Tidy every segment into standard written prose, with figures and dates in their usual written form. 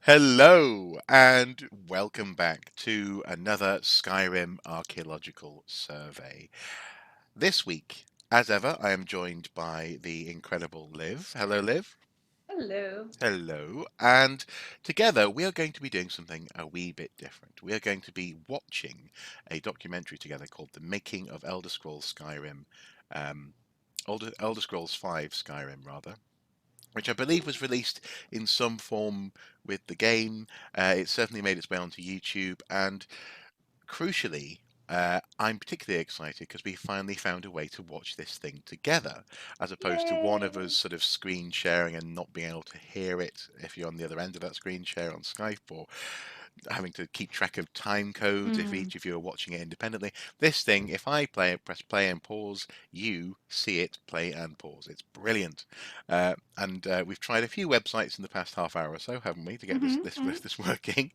Hello and welcome back to another Skyrim Archaeological survey. This week, as ever, I am joined by the incredible Liv. Hello, Liv. Hello. Hello. And together we are going to be doing something a wee bit different. We are going to be watching a documentary together called The Making of Elder Scrolls Skyrim, um, Elder Scrolls 5 Skyrim, rather, which I believe was released in some form with the game. It certainly made its way onto YouTube, and crucially, I'm particularly excited because we finally found a way to watch this thing together, as opposed to one of us Yay. sort of screen sharing and not being able to hear it if you're on the other end of that screen share on Skype, or having to keep track of time codes if Mm. each of you are watching it independently. This thing, if I play it, press play and pause, you see it play and pause. It's brilliant. And we've tried a few websites in the past half hour or so, haven't we, to get this Mm-hmm. this this working?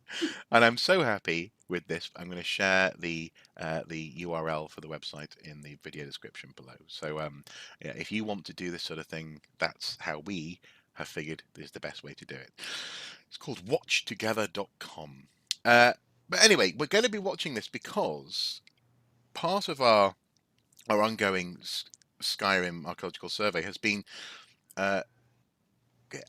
And I'm so happy with this. I'm going to share the URL for the website in the video description below. So yeah, if you want to do this sort of thing, that's how we have figured is the best way to do it. It's called watchtogether.com. Uh, but anyway, we're going to be watching this because part of our ongoing Skyrim archaeological survey has been, uh,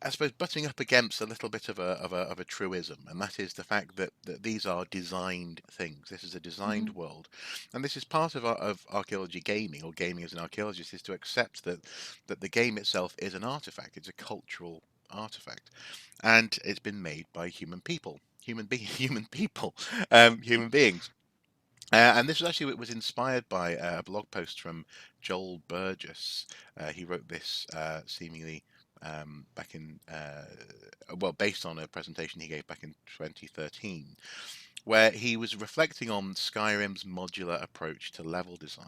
I suppose, butting up against a little bit of a truism, and that is the fact that these are designed things. This is a designed Mm-hmm. world, and this is part of archaeology gaming, or gaming as an archaeologist, is to accept that the game itself is an artifact. It's a cultural artifact, and it's been made by human beings. And this was actually, it was inspired by a blog post from Joel Burgess. He wrote this seemingly back in, well, based on a presentation he gave back in 2013, where he was reflecting on Skyrim's modular approach to level design.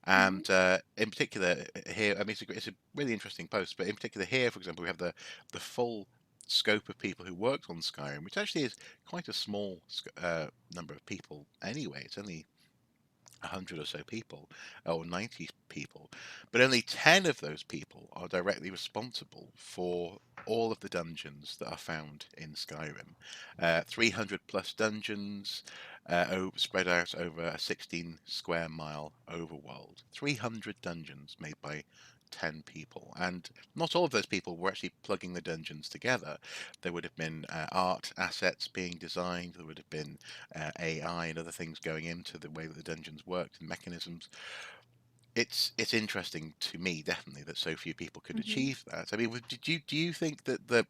Mm-hmm. And in particular, here, I mean, it's a really interesting post, but in particular, here, for example, we have the full scope of people who worked on Skyrim, which actually is quite a small number of people anyway. It's only 100 or so people, or 90 people, but only 10 of those people are directly responsible for all of the dungeons that are found in Skyrim. 300 plus dungeons spread out over a 16 square mile overworld. 300 dungeons made by 10 people. And not all of those people were actually plugging the dungeons together. There would have been art assets being designed, there would have been AI and other things going into the way that the dungeons worked and mechanisms. It's interesting to me, definitely, that so few people could Mm-hmm. achieve that. I mean, do you think that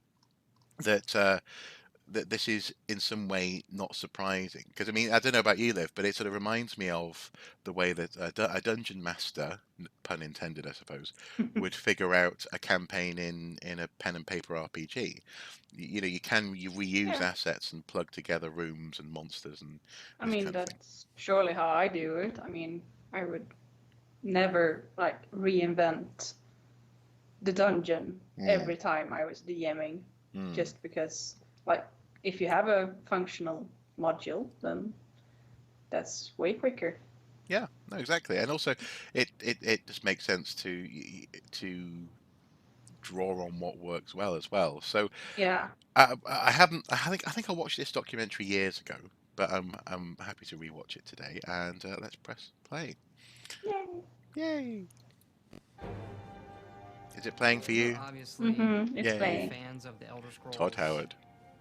this is in some way not surprising? Because I mean, I don't know about you, Liv, but it sort of reminds me of the way that a dungeon master, pun intended, I suppose, would figure out a campaign in a pen and paper RPG. You know, you reuse Yeah. assets and plug together rooms and monsters and I this mean, kind of thing. that's surely how I do it. I mean, I would never like reinvent the dungeon Mm, every time I was DMing, mm. just because, like, if you have a functional module, then that's way quicker. Yeah, no, exactly. And also, it just makes sense to draw on what works well as well. So Yeah. I haven't. I think I watched this documentary years ago, but I'm happy to rewatch it today. And let's press play. Yay. Yay! Is it playing for We're you? obviously Mm-hmm. It's big Yay! playing. fans of the Elder Todd Scrolls Howard.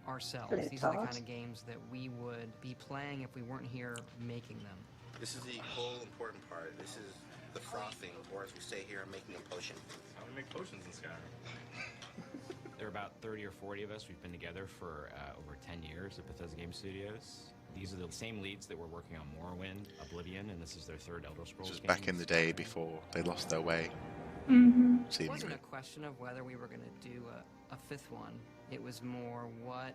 ourselves. Play These are the kind Todd. of games that we would be playing if we weren't here making them. This is the whole important part. This is the frothing, or as we say here, making a potion. How we make potions in Skyrim. There are about 30 or 40 of us. We've been together for over 10 years at Bethesda Game Studios. These are the same leads that were working on Morrowind, Oblivion, and this is their third Elder This Scrolls was game, back in the day Skyrim. before they lost their way, Mm-hmm. It wasn't seemingly. a question of whether we were going to do a fifth one. It was more, what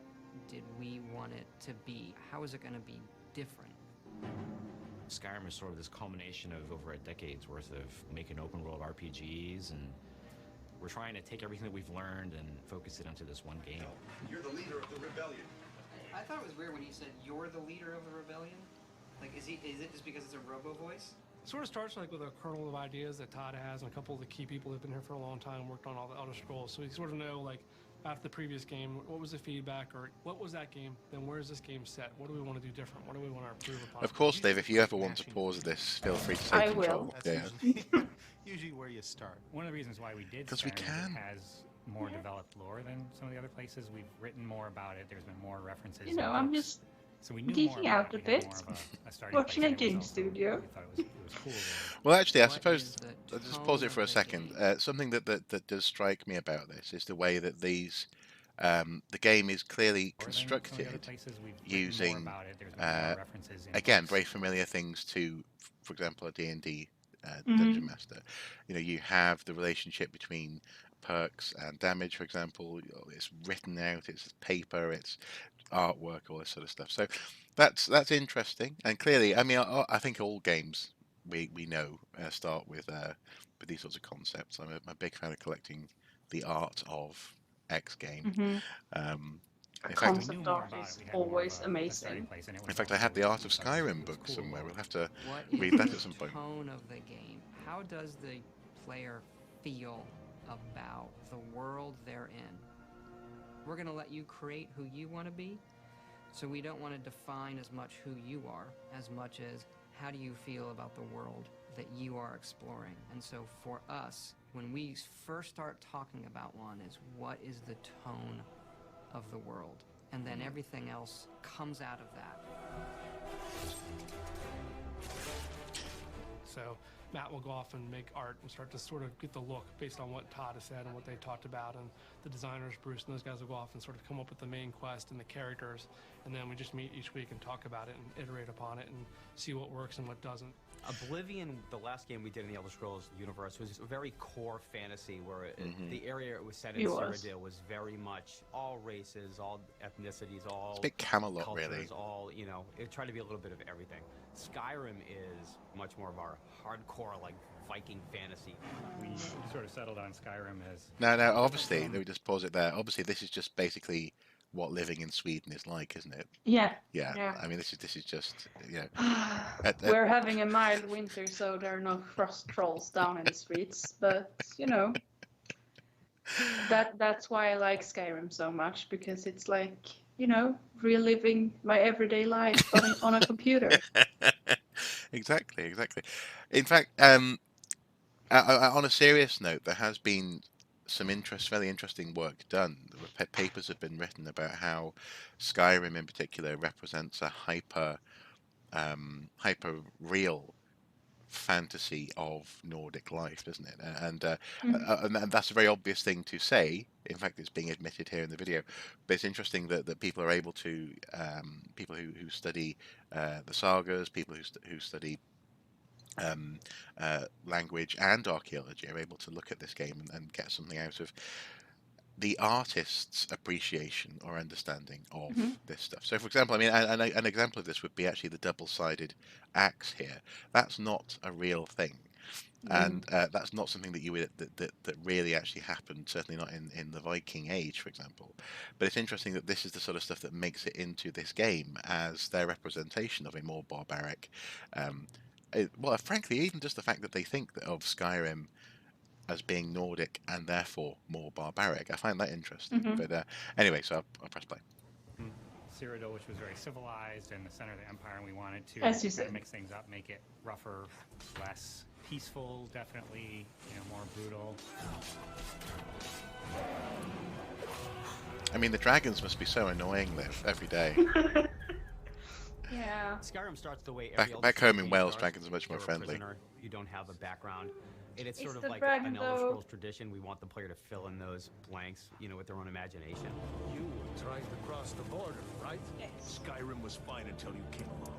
did we want it to be? How is it going to be different? Skyrim is sort of this culmination of over a decade's worth of making open world RPGs, and we're trying to take everything that we've learned and focus it onto this one game. You're the leader of the rebellion. I thought it was weird when he said, "You're the leader of the rebellion." Like, is it just because it's a robo voice? It sort of starts like with a kernel of ideas that Todd has, and a couple of the key people who've been here for a long time worked on all the Elder Scrolls. So we sort of know like after the previous game, what was the feedback, or what was that game? Then where is this game set? What do we want to do different? What do we want to improve upon? Of course, Dave, if you ever want to pause this, feel free to take I control. will. That's Yeah. usually where you start. One of the reasons why we did 'Cause we Skyrim is can. it has more developed lore than some of the other places. We've written more about it. There's been more references. You know, in I'm books. just So we knew geeking more out about a it. We had bit, more of a starting watching place, a and it was game also- studio. We thought it was cool. Well, actually, I What suppose is the I'll just pause tone it for a of the second. game? Something that does strike me about this is the way that the game is clearly More than some of the other constructed places. We've written using, more about it. There's been more references in again, books. very familiar things to, for example, a D&D Mm-hmm. dungeon master. You know, you have the relationship between perks and damage, for example. It's written out, it's paper, it's artwork, all this sort of stuff. So that's interesting. And clearly, I mean, I think all games we know start with these sorts of concepts. I'm a big fan of collecting the art of X game. Mm-hmm. Um, A in fact, We knew concept more art about is it. We had more of always a starting amazing. place, and it was in fact, I also- have the Art of we thought it was Skyrim book cool somewhere. lore. We'll have to What read is that the at some point. tone of the game? How does the player feel about the world they're in? We're going to let you create who you want to be, so we don't want to define as much who you are as much as how do you feel about the world that you are exploring. And so for us, when we first start talking about one, is what is the tone of the world? And then everything else comes out of that. So Matt will go off and make art and start to sort of get the look based on what Todd has said and what they talked about, and the designers, Bruce and those guys, will go off and sort of come up with the main quest and the characters, and then we just meet each week and talk about it and iterate upon it and see what works and what doesn't. Oblivion, the last game we did in the Elder Scrolls universe, was a very core fantasy where the area it was set in, It was. Cyrodiil, was very much all races, all ethnicities, all It's a big Camelot, cultures, really. all, you know, it tried to be a little bit of everything. Skyrim is much more of our hardcore, like, Viking fantasy. We sort of settled on Skyrim as No, obviously, let me just pause it there. Obviously, this is just basically what living in Sweden is like, isn't it? Yeah. Yeah. Yeah. I mean, this is just, you know, We're having a mild winter, so there are no frost trolls down in the streets. But you know, that's why I like Skyrim so much, because it's like, you know, reliving my everyday life on a computer. exactly. In fact, on a serious note, there has been some very interesting work done. Papers have been written about how Skyrim, in particular, represents a hyper real fantasy of Nordic life, doesn't it? And that's a very obvious thing to say. In fact, it's being admitted here in the video. But it's interesting that people are able to, people who study the sagas, people who study language and archaeology, are able to look at this game and get something out of the artist's appreciation or understanding of this stuff. So, for example, I mean, an example of this would be actually the double-sided axe here. That's not a real thing, and that's not something that really actually happened. Certainly not in the Viking Age, for example. But it's interesting that this is the sort of stuff that makes it into this game as their representation of a more barbaric. Well, frankly, even just the fact that they think of Skyrim as being Nordic and therefore more barbaric, I find that interesting. But anyway, so I'll press play. Cyrodiil, which was very civilized in the center of the empire, and we wanted to As you kind said. of mix things up, make it rougher, less peaceful, definitely, you know, more brutal. I mean, the dragons must be so annoying there every day. Yeah. Skyrim starts the way Back- every Elder back Scrolls home in game Wales, starts. dragons are much more You're a friendly. prisoner, you don't have a background. And it's Is sort of the like dragon, an Elder though- Scrolls tradition. We want the player to fill in those blanks, you know, with their own imagination. You tried to cross the border, right? Skyrim was fine until you came along.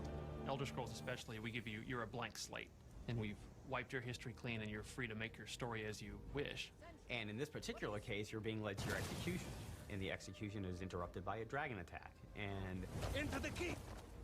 Elder Scrolls especially, we give you, you're a blank slate, and we've wiped your history clean, and you're free to make your story as you wish. And in this particular case, you're being led to your execution. And the execution is interrupted by a dragon attack. And Into the keep!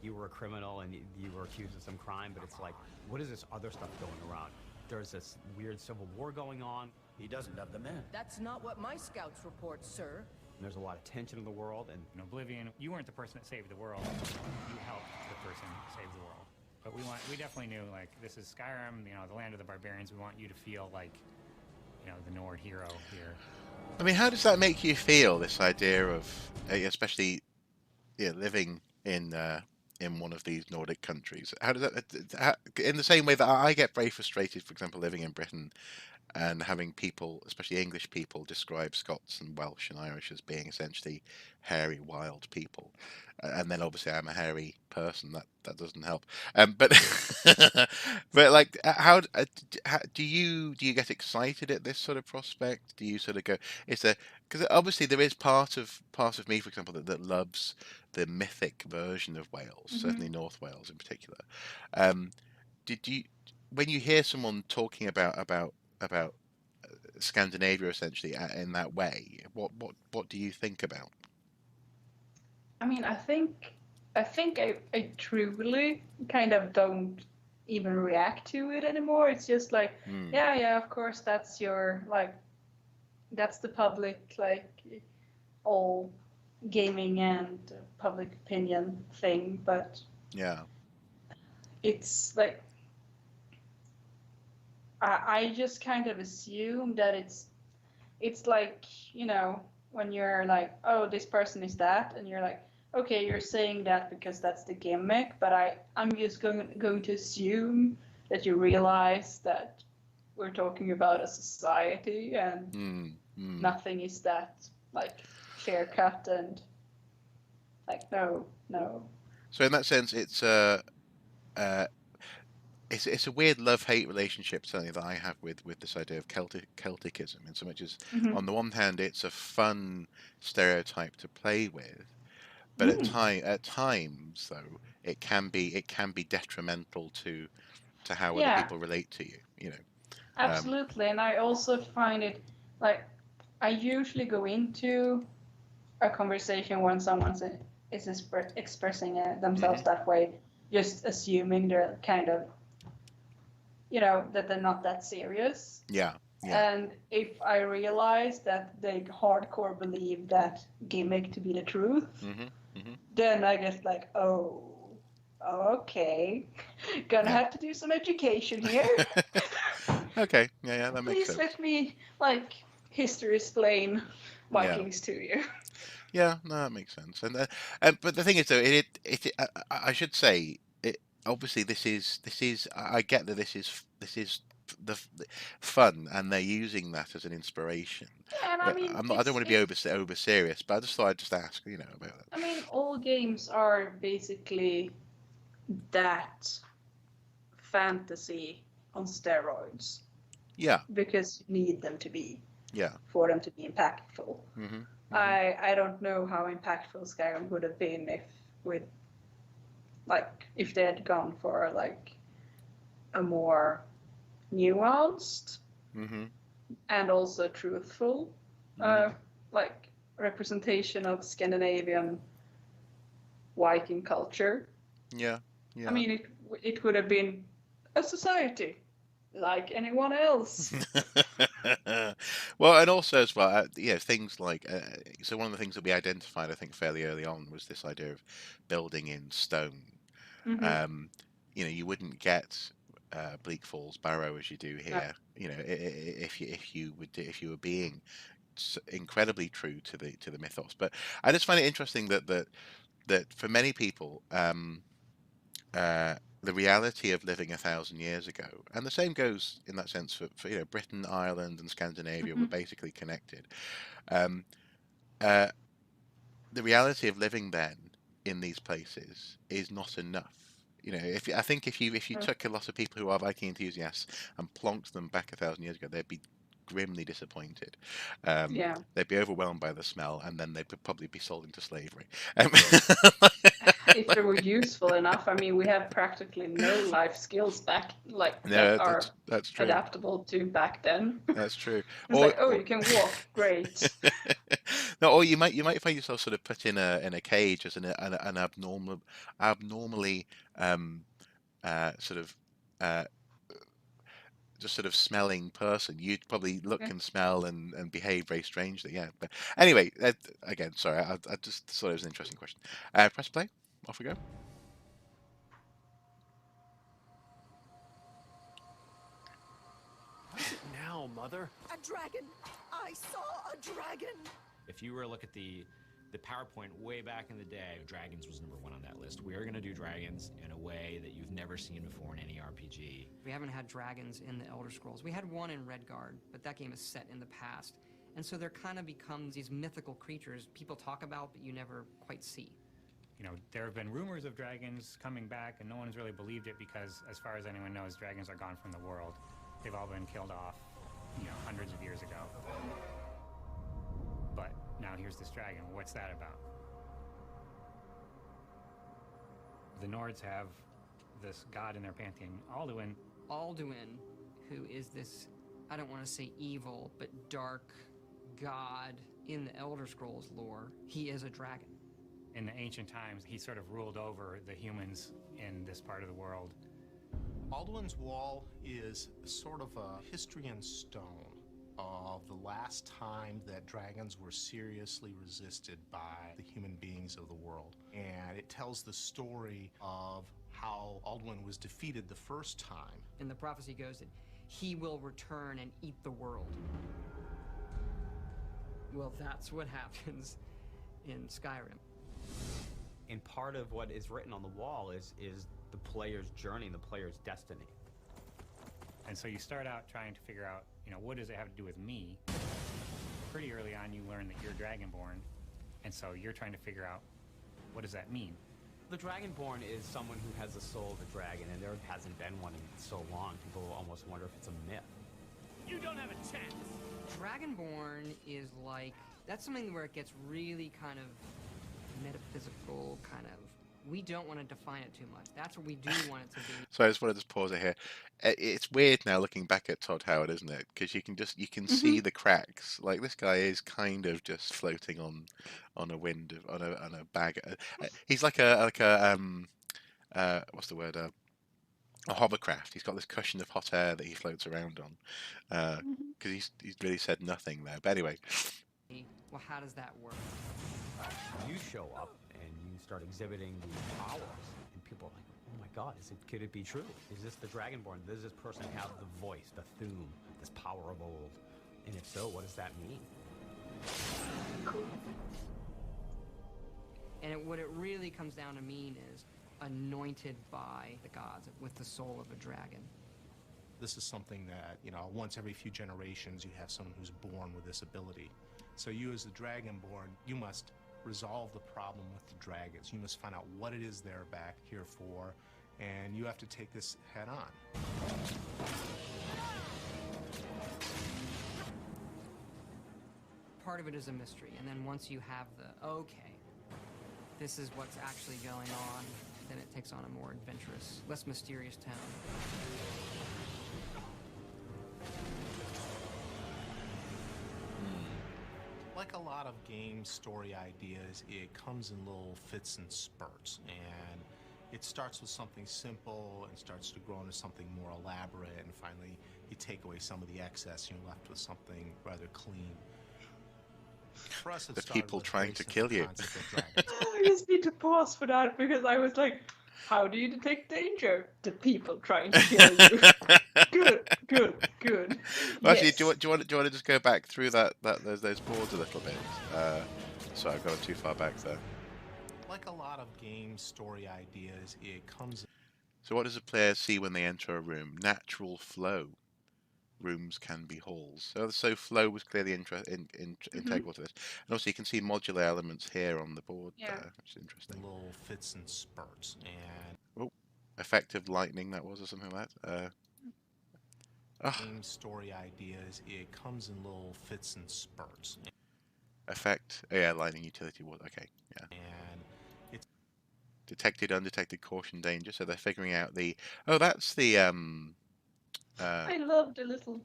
you were a criminal and you were accused of some crime, but it's like, what is this other stuff going around? There's this weird civil war going on. He doesn't have the men. That's not what my scouts report, sir. And there's a lot of tension in the world, and In Oblivion, you weren't the person that saved the world. You helped the person save the world. But we definitely knew, like, this is Skyrim, you know, the land of the barbarians. We want you to feel like the Nord hero here. I mean, how does that make you feel? This idea of, especially, living in one of these Nordic countries. How does that, in the same way that I get very frustrated, for example, living in Britain and having people, especially English people, describe Scots and Welsh and Irish as being essentially hairy, wild people. And then obviously I'm a hairy person. That doesn't help. But but like, how do you get excited at this sort of prospect? Do you sort of go? Is there, because obviously there is part of me, for example, that loves the mythic version of Wales, certainly North Wales in particular. Um, did you when you hear someone talking about Scandinavia essentially in that way, what do you think about? I mean, I think I truly kind of don't even react to it anymore. It's just like, Hmm. yeah, yeah, of course, that's your like, that's the public like all gaming and public opinion thing, but Yeah. it's like I just kind of assume that it's like, when you're like, oh, this person is that, and you're like, okay, you're saying that because that's the gimmick, but I'm just going to assume that you realize that we're talking about a society and Hmm. Hmm. nothing is that like clear cut and like no, no. So in that sense, uh, it's a weird love-hate relationship certainly that I have with this idea of Celticism, in so much as Hmm. on the one hand it's a fun stereotype to play with, but Mm. at times though it can be detrimental to how other Yeah, people relate to you. Um, absolutely. And I also find it like I usually go into a conversation when someone is expressing themselves mhm. that way, just assuming they're kind of, that they're not that serious. Yeah, yeah. And if I realize that they hardcore believe that gimmick to be the truth, Mhm. Mhm. then I get like, oh, okay, gonna Yeah. have to do some education here. Okay. Yeah, yeah, that makes Please sense. let me like history explain Yeah. Vikings to you. Yeah, no, that makes sense. But the thing is, though, I should say, it obviously this is. I get that this is the fun, and they're using that as an inspiration. Yeah, and I mean I'm not. I don't it's want to be over serious, but I just thought I'd just ask, about that. I mean all games are basically that fantasy on steroids Yeah, because you need them to be yeah. for them to be impactful. Mhm, mhm. I don't know how impactful Skyrim would have been with if they had gone for like a more nuanced Mhm, and also truthful mhm. like representation of Scandinavian Viking culture. Yeah, I yeah. mean, it would have been a society like anyone else. Well, and also as well, things like so one of the things that we identified, I think, fairly early on was this idea of building in stone. Hmm. Um, you wouldn't get Bleak Falls Barrow as you do No. here. If you were being incredibly true to the mythos. But I just find it interesting that for many people, uh, the reality of living 1,000 years ago, and the same goes in that sense for Britain, Ireland, and Scandinavia were Hmm. basically connected. Um, uh, the reality of living then in these places is not enough. If I think if you took a lot of people who are Viking enthusiasts and plonked them back 1,000 years ago, they'd be grimly disappointed. Yeah. They'd be overwhelmed by the smell, and then they'd probably be sold into slavery. If they were useful enough. I mean, we have practically no life skills back that No, are that's true. adaptable to back then. That's true. It's like, oh, you can walk, great. No, or you might find yourself sort of put in a cage as an abnormally sort of uh, just sort of smelling person. You'd probably look Yeah. and smell and behave very strangely. Yeah, but anyway, again, sorry, I just thought it was an interesting question. Press play. Off we go. Now, Mother? A dragon! I saw a dragon! If you were to look at the PowerPoint way back in the day, dragons was number 1 on that list. We are going to do dragons in a way that you've never seen before in any RPG. We haven't had dragons in the Elder Scrolls. We had one in Redguard, but that game is set in the past. And so there kind of becomes these mythical creatures people talk about, but you never quite see. You know, there have been rumors of dragons coming back, and no one's really believed it because, as far as anyone knows, dragons are gone from the world. They've all been killed off, you know, hundreds of years ago. But now here's this dragon. What's that about? The Nords have this god in their pantheon, Alduin. Alduin, who is this, I don't want to say evil, but dark god in the Elder Scrolls lore, he is a dragon. In the ancient times, he sort of ruled over the humans in this part of the world. Alduin's Wall is sort of a history in stone of the last time that dragons were seriously resisted by the human beings of the world. And it tells the story of how Alduin was defeated the first time. And the prophecy goes that he will return and eat the world. Well, that's what happens in Skyrim. And part of what is written on the wall is the player's journey, the player's destiny. And so you start out trying to figure out, you know, what does it have to do with me? Pretty early on, you learn that you're Dragonborn, and so you're trying to figure out, what does that mean? The Dragonborn is someone who has the soul of a dragon, and there hasn't been one in so long. People almost wonder if it's a myth. You don't have a chance! Dragonborn is like, that's something where it gets really kind of metaphysical, kind of, we don't want to define it too much. That's what we do want it to be. So I just wanted to pause it here. It's weird now looking back at Todd Howard, isn't it? Because you can see the cracks. Like, this guy is kind of just floating on a wind on a bag. He's like a what's the word? A hovercraft. He's got this cushion of hot air that he floats around on. Because he's really said nothing there. But anyway. Well, how does that work? You show up and you start exhibiting these powers, and people are like, oh my god, could it be true? Is this the Dragonborn? Does this person have the voice, the Thume, this power of old? And if so, what does that mean? Cool. And what it really comes down to mean is anointed by the gods with the soul of a dragon. This is something that, you know, once every few generations you have someone who's born with this ability. So you as the Dragonborn, you must resolve the problem with the dragons. You must find out what it is they're back here for, and you have to take this head on. Part of it is a mystery, and then once you have the, okay, this is what's actually going on, then it takes on a more adventurous, less mysterious tone. Like a lot of game story ideas, it comes in little fits and spurts, and it starts with something simple and starts to grow into something more elaborate, and finally you take away some of the excess and you're left with something rather clean. For us, it The started people with trying very to simple kill you. concept of dragons. I just need to pause for that because I was like, how do you detect danger? The people trying to kill you. Good. Well, actually, Yes. do you want to just go back through those boards a little bit? Sorry, I've gone too far back there. Like a lot of game story ideas, it comes. So what does a player see when they enter a room? Natural flow. Rooms can be halls. So flow was clearly integral to this. And also you can see modular elements here on the board there, which is interesting. Little fits and spurts, and Effective lightning that was, or something like that. game story ideas, it comes in little fits and spurts. Effect. Oh, yeah, lightning utility was okay. Yeah. And it's Detected, undetected, caution, danger. So they're figuring out the. Oh, that's the. I love the little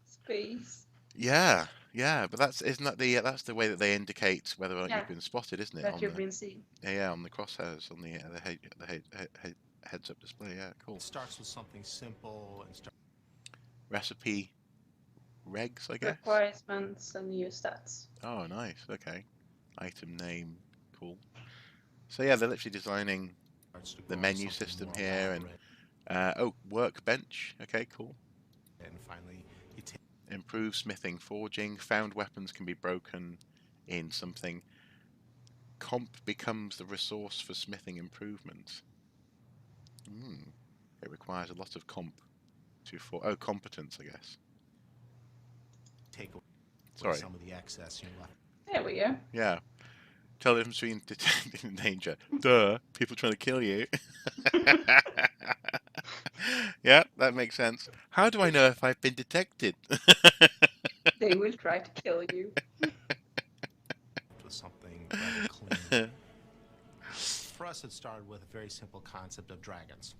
space. Yeah, but isn't that that's the way that they indicate whether or not you've been spotted, isn't it? That you've been seen. Yeah, on the crosshairs on the heads-up display. Yeah, cool. It starts with something simple and Recipe regs, I guess. Requirements and new stats. Oh, nice. Okay. Item name. Cool. So yeah, they're literally designing the menu system here, and workbench. Okay, cool. And finally, Improve smithing, forging. Found weapons can be broken in something. Comp becomes the resource for smithing improvements. It requires a lot of comp to competence, I guess. Take away Sorry. some of the excess you left. There we go. Yeah. Tell the difference between detected and danger. Duh. People trying to kill you. Yeah, that makes sense. How do I know if I've been detected? They will try to kill you. With something rather clean. For us, it started with a very simple concept of dragons.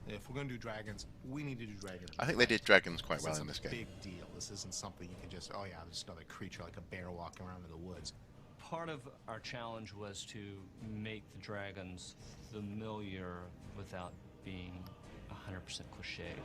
If we're going to do dragons, we need to do dragons. I think they did dragons quite well in this game. This is a big deal. This isn't something you can just, oh yeah, there's another creature like a bear walking around in the woods. Part of our challenge was to make the dragons familiar without being 100% cliche.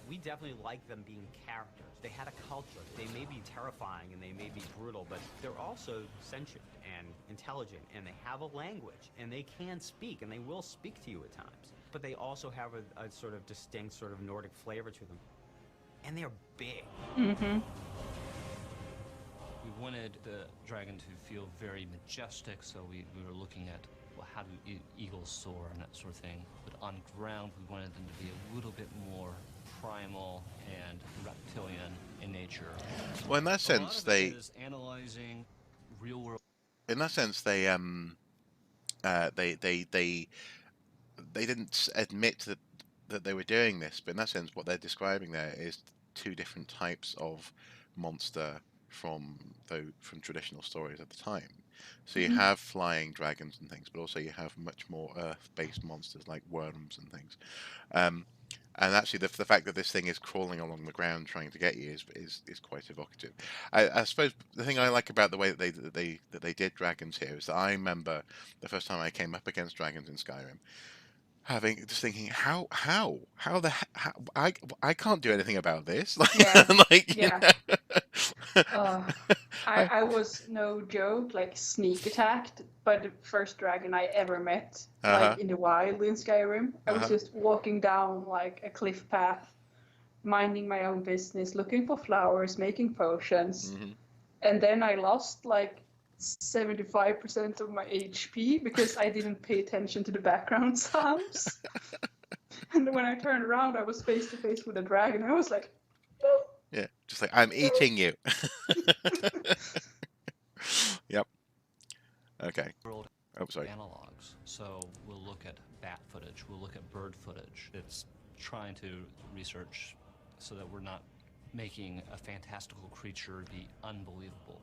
We definitely like them being characters. They had a culture. They may be terrifying and they may be brutal, but they're also sentient and intelligent, and they have a language, and they can speak, and they will speak to you at times. But they also have a sort of distinct sort of Nordic flavor to them. And they're big. Mm-hmm. We wanted the dragon to feel very majestic, so we were looking at, well, how do eagles soar and that sort of thing. But on ground, we wanted them to be a little bit more primal and reptilian in nature. Well, in that sense, they is analyzing real world. In that sense, they didn't admit that they were doing this, but in that sense, what they're describing there is two different types of monster from traditional stories at the time. So you have flying dragons and things, but also you have much more earth-based monsters like worms and things. And actually, the fact that this thing is crawling along the ground trying to get you is quite evocative. I suppose the thing I like about the way that they did dragons here is that I remember the first time I came up against dragons in Skyrim, thinking how I can't do anything about this. I was no joke, like sneak attacked by the first dragon I ever met, like in the wild in Skyrim. I was just walking down like a cliff path, minding my own business, looking for flowers, making potions, and then I lost like 75% of my HP because I didn't pay attention to the background sounds. And when I turned around, I was face to face with a dragon. I was like, oh. Yeah, just like, I'm eating you. Yep. Okay. Oh, sorry. Analogs. So we'll look at bat footage. We'll look at bird footage. It's trying to research so that we're not making a fantastical creature be unbelievable.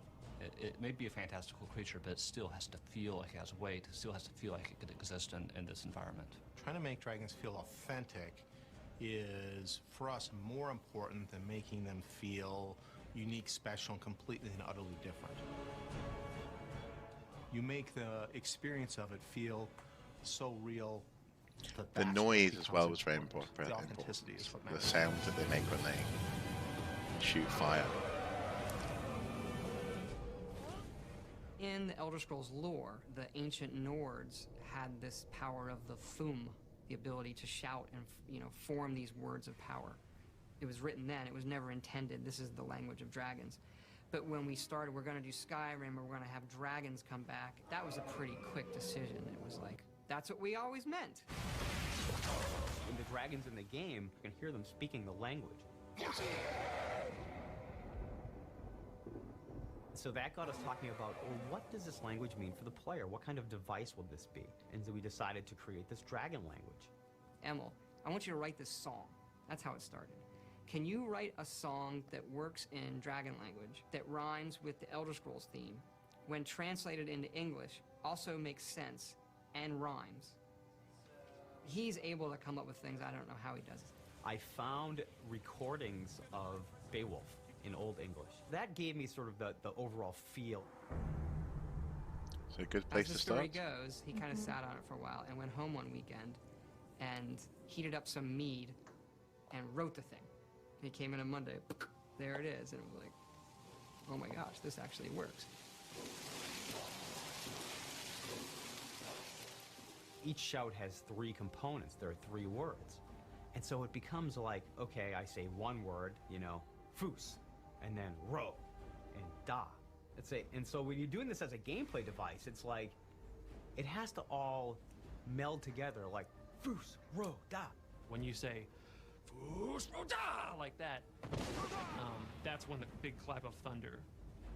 It may be a fantastical creature, but it still has to feel like it has weight. It still has to feel like it could exist in this environment. Trying to make dragons feel authentic is, for us, more important than making them feel unique, special, and completely and utterly different. You make the experience of it feel so real. The noise as well was very important. The authenticity is what matters. The sounds that they make when they shoot fire. In the Elder Scrolls lore, the ancient Nords had this power of the thum, the ability to shout and form these words of power. It was written then. It was never intended. This is the language of dragons. But when we started, we're going to do Skyrim, or we're going to have dragons come back. That was a pretty quick decision. It was like, that's what we always meant. When the dragons in the game, you can hear them speaking the language. So that got us talking about, well, what does this language mean for the player? What kind of device will this be? And so we decided to create this dragon language. Emil, I want you to write this song. That's how it started. Can you write a song that works in dragon language, that rhymes with the Elder Scrolls theme, when translated into English, also makes sense and rhymes? He's able to come up with things. I don't know how he does it. I found recordings of Beowulf in Old English. That gave me sort of the overall feel. It's a good place to start. As the story goes, he kind of sat on it for a while and went home one weekend and heated up some mead and wrote the thing. He came in on Monday, there it is, and it was like, oh my gosh, this actually works. each shout has 3 components. There are 3 words. And so it becomes like, okay, I say one word, you know, foos, and then ro, and da. And so when you're doing this as a gameplay device, it's like, it has to all meld together, like foos, ro, da. When you say, foos, ro, da, like that, that's when the big clap of thunder,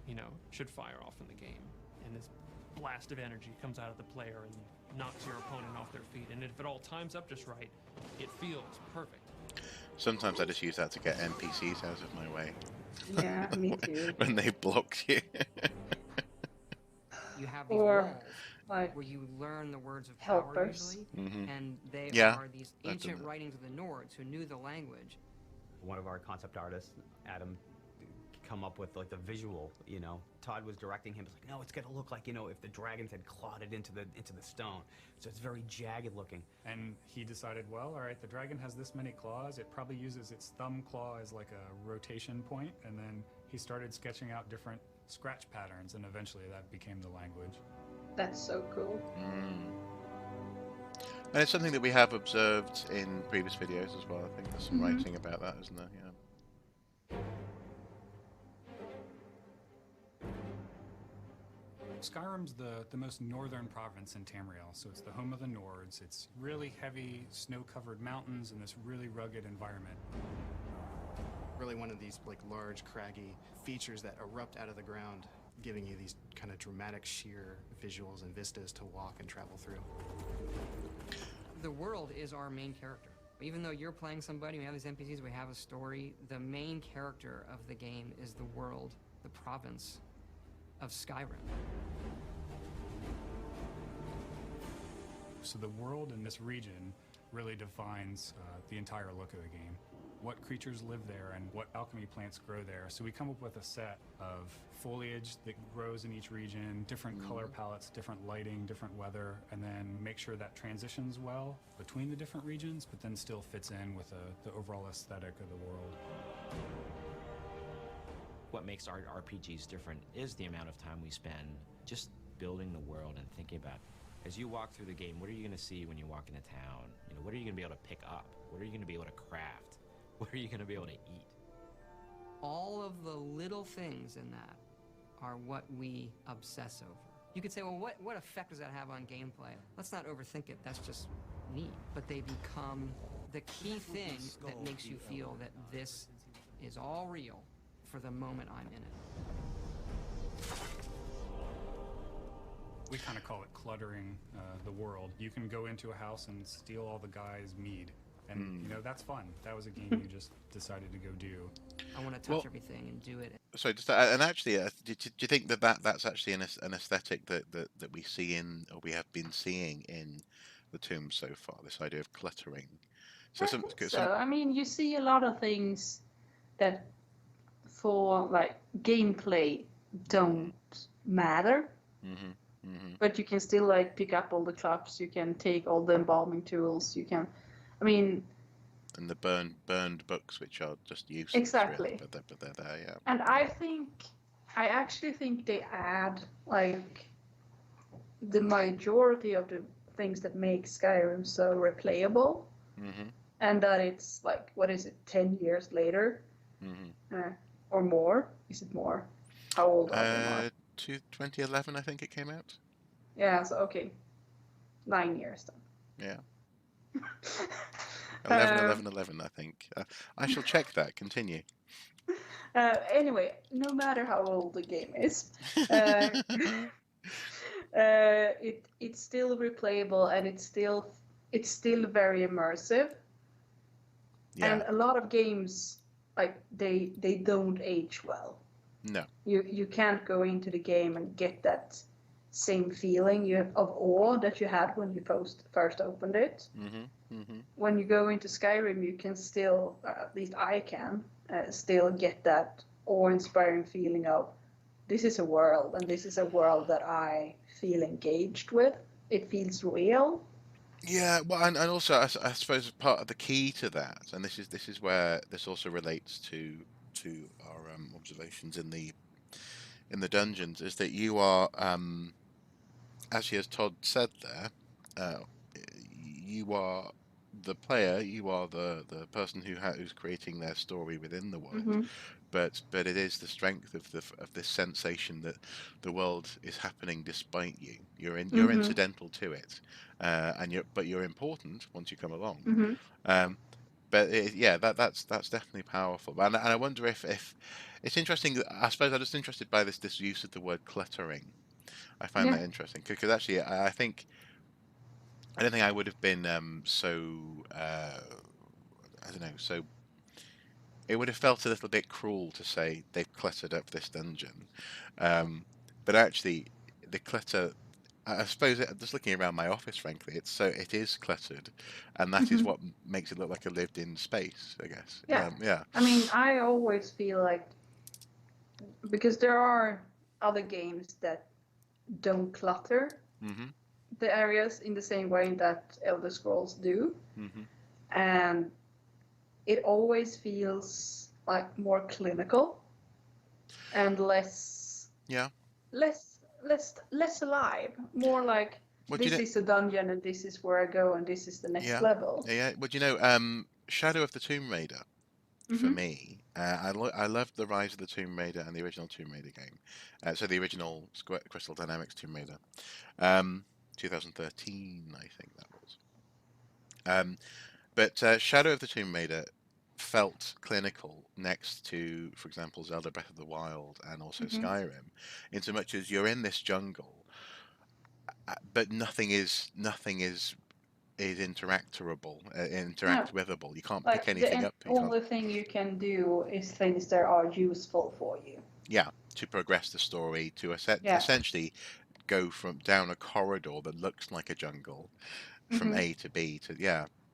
you know, should fire off in the game. And this blast of energy comes out of the player and knocks your opponent off their feet. And if it all times up just right, it feels perfect. Sometimes I just use that to get NPCs out of my way. Yeah, me too. When they block you. You have these Or, walls like, where you learn the words of power helpers. usually, and they Yeah, are these I've ancient done that. writings of the Nords who knew the language. One of our concept artists, Adam, come up with like the visual, you know. Todd was directing him. It's like, no, it's gonna look like, you know, if the dragons had clawed it into the stone. So it's very jagged looking. And he decided, well, all right, the dragon has this many claws. It probably uses its thumb claw as like a rotation point, and then he started sketching out different scratch patterns, and eventually that became the language. That's so cool. And it's something that we have observed in previous videos as well. I think there's some writing about that, isn't there? Yeah. Skyrim's the most northern province in Tamriel, so it's the home of the Nords. It's really heavy, snow-covered mountains and this really rugged environment. Really one of these like large, craggy features that erupt out of the ground, giving you these kind of dramatic, sheer visuals and vistas to walk and travel through. The world is our main character. Even though you're playing somebody, we have these NPCs, we have a story, the main character of the game is the world, the province of Skyrim. So the world in this region really defines the entire look of the game. What creatures live there and what alchemy plants grow there. So we come up with a set of foliage that grows in each region, different color palettes, different lighting, different weather, and then make sure that transitions well between the different regions, but then still fits in with the overall aesthetic of the world. What makes our RPGs different is the amount of time we spend just building the world and thinking about, as you walk through the game, what are you going to see when you walk into town? You know, what are you going to be able to pick up? What are you going to be able to craft? What are you going to be able to eat? All of the little things in that are what we obsess over. You could say, well, what effect does that have on gameplay? Let's not overthink it, that's just neat. But they become the key thing that makes you feel that this is all real for the moment I'm in it. We kind of call it cluttering the world. You can go into a house and steal all the guy's mead. And, you know, that's fun. That was a game you just decided to go do. I want to touch everything and do it. So just and actually, do you think that's actually an aesthetic that we see in, or we have been seeing in the Tombs so far? This idea of cluttering. So I mean, you see a lot of things that for like gameplay don't matter. But you can still like pick up all the clubs. You can take all the embalming tools. You can. I mean, and the burned books, which are just useless, exactly. Really, but they're there, yeah. And I actually think they add like the majority of the things that make Skyrim so replayable, and that it's like, what is it, 10 years later, or more? Is it more? How old are they more? 2011, I think it came out. Yeah, so okay, 9 years then. Yeah. 11, I think. I shall check that. Continue. Anyway, no matter how old the game is, it's still replayable, and it's still very immersive. Yeah. And a lot of games, like they don't age well. No. You can't go into the game and get that same feeling of awe that you had when you first opened it. When you go into Skyrim, you can still, at least I can, still get that awe-inspiring feeling of, this is a world, and this is a world that I feel engaged with. It feels real. Yeah, well, and also I suppose part of the key to that, and this is where this also relates to our observations in the dungeons, is that you are actually, as Todd said there, you are the player, you are the person who's creating their story within the world. Mm-hmm. But it is the strength of this sensation that the world is happening despite you. You're Mm-hmm. incidental to it, and you're important once you come along. Mm-hmm. Um, but yeah, that's definitely powerful. And I wonder if it's interesting. I suppose I'm just interested by this use of the word cluttering. I find Yeah. that interesting because actually I think I don't think I would have been so I don't know. So it would have felt a little bit cruel to say they've cluttered up this dungeon, but actually the clutter. I suppose just looking around my office, frankly, it is cluttered, and that is Mm-hmm. what makes it look like a lived-in space, I guess. Yeah. Yeah. I mean, I always feel like, because there are other games that don't clutter Mhm. the areas in the same way that Elder Scrolls do, Mhm. and it always feels like more clinical and less Yeah. less alive, more like What do you this know? is a dungeon and this is where I go and this is the next Yeah. level. Yeah. Well, Shadow of the Tomb Raider for Mm-hmm. me, I loved the Rise of the Tomb Raider and the original Tomb Raider game. So the original Crystal Dynamics Tomb Raider, 2013, I think that was. But Shadow of the Tomb Raider felt clinical next to, for example, Zelda Breath of the Wild and also Mm-hmm. Skyrim, in so much as you're in this jungle, but nothing is interactable, No, interact withable. You can't pick like anything up. You can't. only thing you can do is things that are useful for you. Yeah, to progress the story, to Yeah. essentially go from down a corridor that looks like a jungle from Mm-hmm. A to B to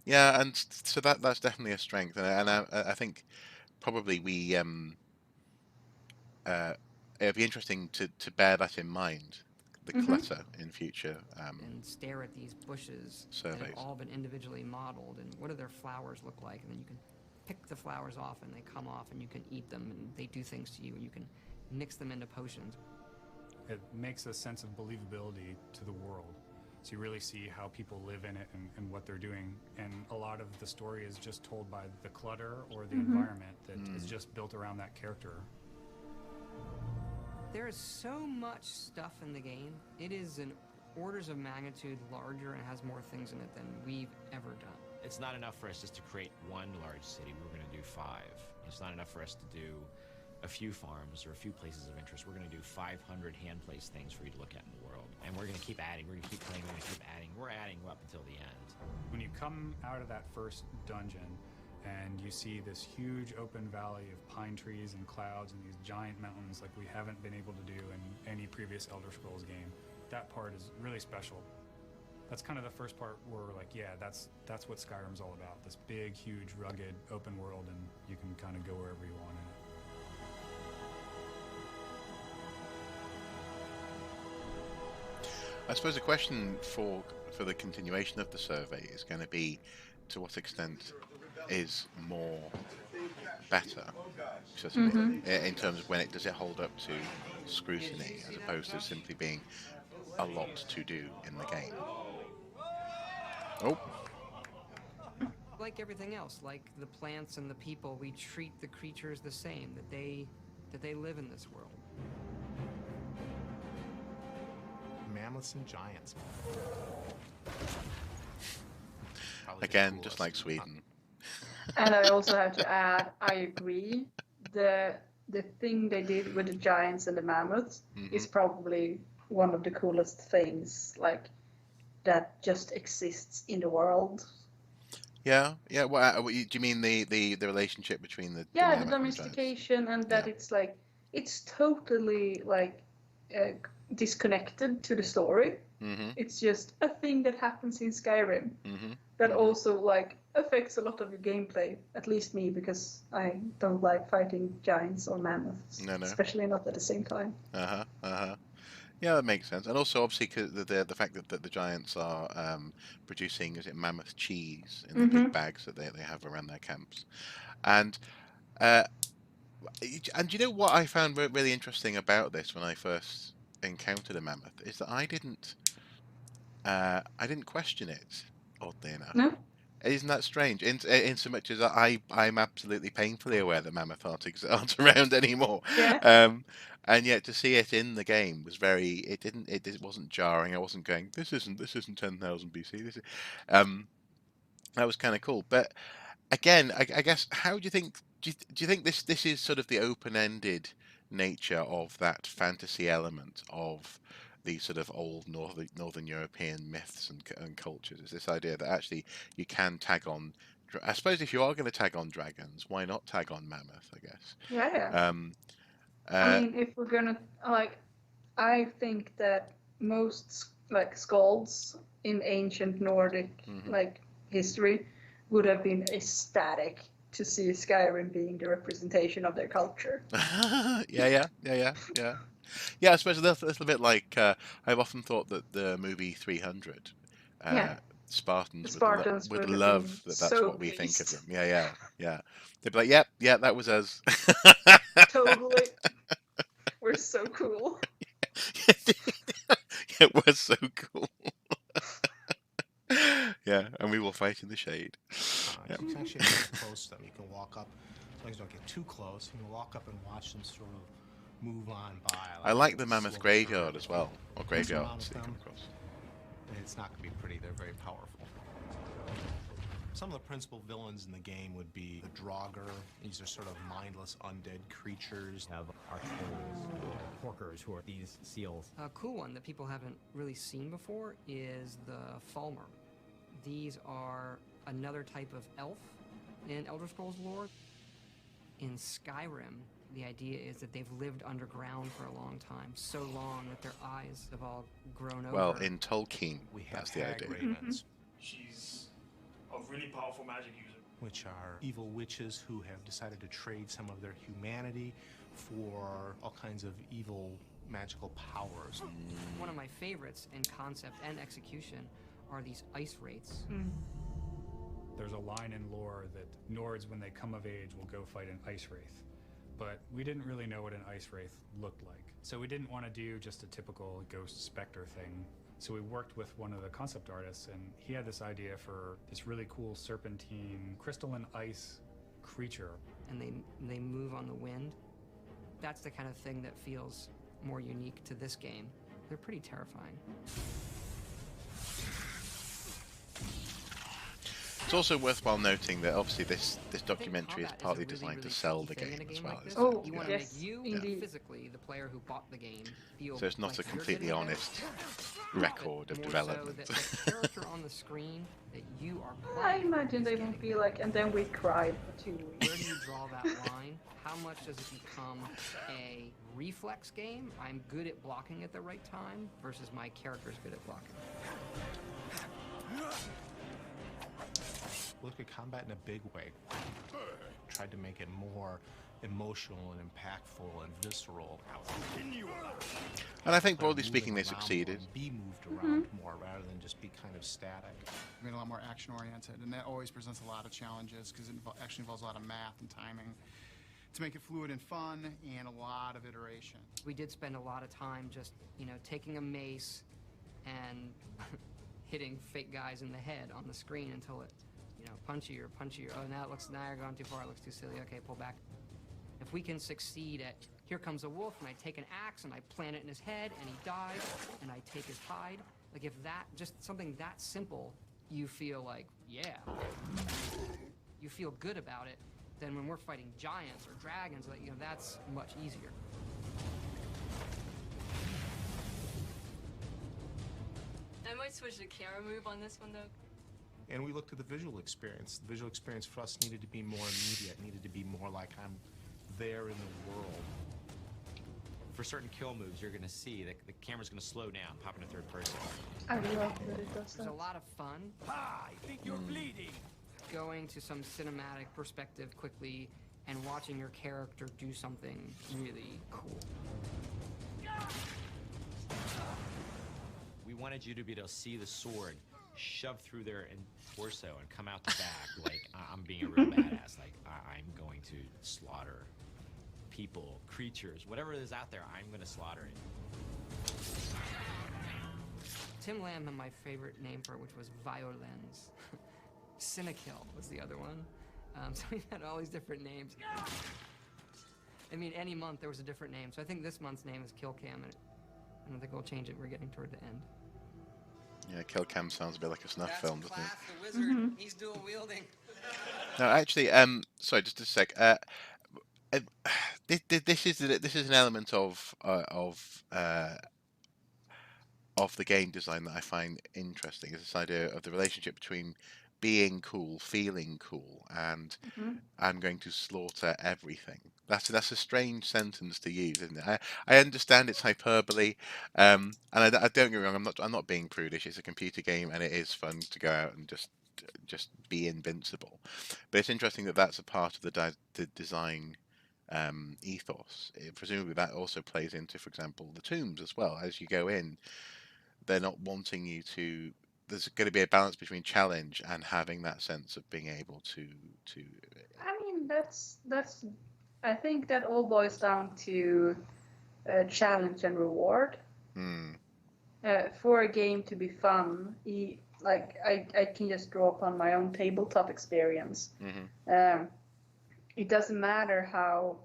yeah, and so that's definitely a strength, and I think probably it'd be interesting to bear that in mind, the Mm-hmm. clutter in future And stare at these bushes that have surveys. all been individually modeled, and what do their flowers look like? And then you can pick the flowers off, and they come off, and you can eat them, and they do things to you, and you can mix them into potions. It makes a sense of believability to the world. So you really see how people live in it and what they're doing. And a lot of the story is just told by the clutter or the environment that is just built around that character. There is so much stuff in the game. It is an orders of magnitude larger and has more things in it than we've ever done. It's not enough for us just to create one large city. We're going to do 5. It's not enough for us to do a few farms or a few places of interest. We're going to do 500 hand-placed things for you to look at in the world. And we're going to keep adding. We're going to keep playing. We're going to keep adding. We're adding up until the end. When you come out of that first dungeon and you see this huge open valley of pine trees and clouds and these giant mountains like we haven't been able to do in any previous Elder Scrolls game, that part is really special. That's kind of the first part where we're like, yeah, that's what Skyrim's all about. This big, huge, rugged, open world, and you can kind of go wherever you want in it. I suppose the question for the continuation of the survey is going to be to what extent is more better, in terms of does it hold up to scrutiny as opposed to simply being a lot to do in the game. Oh. Like everything else, like the plants and the people, we treat the creatures the same, that they live in this world. Mammoths and giants. Again, just like Sweden. And I also have to add, I agree. The thing they did with the giants and the mammoths is probably one of the coolest things, like, that just exists in the world. Yeah. What do you mean the relationship between the Yeah, mammoth the and giants? domestication, and that it's like, it's totally like disconnected to the story. It's just a thing that happens in Skyrim that also like affects a lot of your gameplay. At least me, because I don't like fighting giants or mammoths, No. especially not at the same time. Yeah, that makes sense. And also, obviously, the fact that the giants are producing, is it mammoth cheese in the big bags that they have around their camps, and you know what I found really interesting about this when I first encountered a mammoth is that I didn't question it oddly enough. No. Isn't that strange? In so much as I'm absolutely painfully aware that mammoth aren't around anymore. Yeah. And yet to see it in the game was very. It wasn't jarring. I wasn't going. This isn't 10,000 BC. That was kind of cool. But again, I guess how do you think? Do you think this is sort of the open-ended nature of that fantasy element of these sort of old northern European myths and cultures? Is this idea that actually you can tag on? I suppose if you are going to tag on dragons, why not tag on mammoth? I guess. Yeah. I Uh, mean, if we're gonna like, I think that most like skalds in ancient Nordic like history would have been ecstatic to see Skyrim being the representation of their culture. yeah. I suppose a little bit like I've often thought that the movie 300, Yeah. Spartans The Spartans would would have love been that. That's so what we think of pleased. them. Yeah. They'd be like, yeah, that was us. Totally. We're so cool. It was so cool. Yeah, and we will fight in the shade. You can actually get close to them. You can walk up, as long as you don't get too close, you can walk up and watch them sort of move on by. I like the mammoth graveyard as well, or graveyards that you come across. It's not going to be pretty. They're very powerful. Some of the principal villains in the game would be the Draugr. These are sort of mindless undead creatures. Have archers, porkers, who are these seals. A cool one that people haven't really seen before is the Falmer. These are another type of elf in Elder Scrolls lore. In Skyrim, the idea is that they've lived underground for a long time, so long that their eyes have all grown over. Well, in Tolkien, that's the Hag idea. Ravens, She's a really powerful magic user. which are evil witches who have decided to trade some of their humanity for all kinds of evil magical powers. One of my favorites in concept and execution are these ice wraiths. There's a line in lore that Nords, when they come of age, will go fight an ice wraith. But we didn't really know what an ice wraith looked like. So we didn't want to do just a typical ghost specter thing. So we worked with one of the concept artists, and he had this idea for this really cool serpentine crystalline ice creature. And they move on the wind. That's the kind of thing that feels more unique to this game. They're pretty terrifying. It's also worthwhile noting that obviously this documentary is partly designed to sell the game as well. Like Oh, you want to make you physically, the player who bought the game, feel So it's not like a you're completely gonna go, honest record of more development. So that the character on the screen that you are I playing imagine they won't be like, and then we cried for 2 weeks. where do you draw that line? How much does it become a reflex game? I'm good at blocking at the right time versus my character's good at blocking. Look at combat in a big way. Tried to make it more emotional and impactful and visceral. And I think broadly speaking they succeeded. Be moved around more rather than just be kind of static. I mean, a lot more action-oriented, and that always presents a lot of challenges because it actually involves a lot of math and timing to make it fluid and fun, and a lot of iteration. We did spend a lot of time just, taking a mace and hitting fake guys in the head on the screen until it, punchier. Oh, now you're going too far. It looks too silly. Okay, pull back. If we can succeed at, here comes a wolf, and I take an axe and I plant it in his head, and he dies, and I take his hide. Like, if that, just something that simple, you feel like, yeah. You feel good about it. Then when we're fighting giants or dragons, that's much easier. I might switch the camera move on this one, though. And we looked at the visual experience. The visual experience for us needed to be more immediate, needed to be more like I'm there in the world. For certain kill moves, you're going to see that the camera's going to slow down, pop into third person. I love that it does that. There's a lot of fun. I think you're bleeding. Going to some cinematic perspective quickly and watching your character do something really cool. We wanted you to be able to see the sword shove through their torso and come out the back like I'm being a real badass. Like I'm going to slaughter people, creatures, whatever is out there. I'm going to slaughter it. Tim Lamb had my favorite name for it, which was Violens. Cinekill was the other one. So we had all these different names. I mean, any month there was a different name. So I think this month's name is Kill Cam, and I don't think we'll change it. We're getting toward the end. Yeah, Kill Cam sounds a bit like a snuff film, doesn't it? The wizard. He's dual wielding. No, actually, sorry, just a sec. This is an element of the game design that I find interesting. Is this idea of the relationship between being cool, feeling cool, and I'm going to slaughter everything. That's a strange sentence to use, isn't it? I understand it's hyperbole, and I don't get me wrong. I'm not being prudish. It's a computer game, and it is fun to go out and just be invincible. But it's interesting that that's a part of the design ethos. Presumably that also plays into, for example, the tombs as well. As you go in, they're not wanting you to. There's going to be a balance between challenge and having that sense of being able to. I mean, that's. I think that all boils down to challenge and reward. For a game to be fun, I can just draw upon my own tabletop experience. It doesn't matter how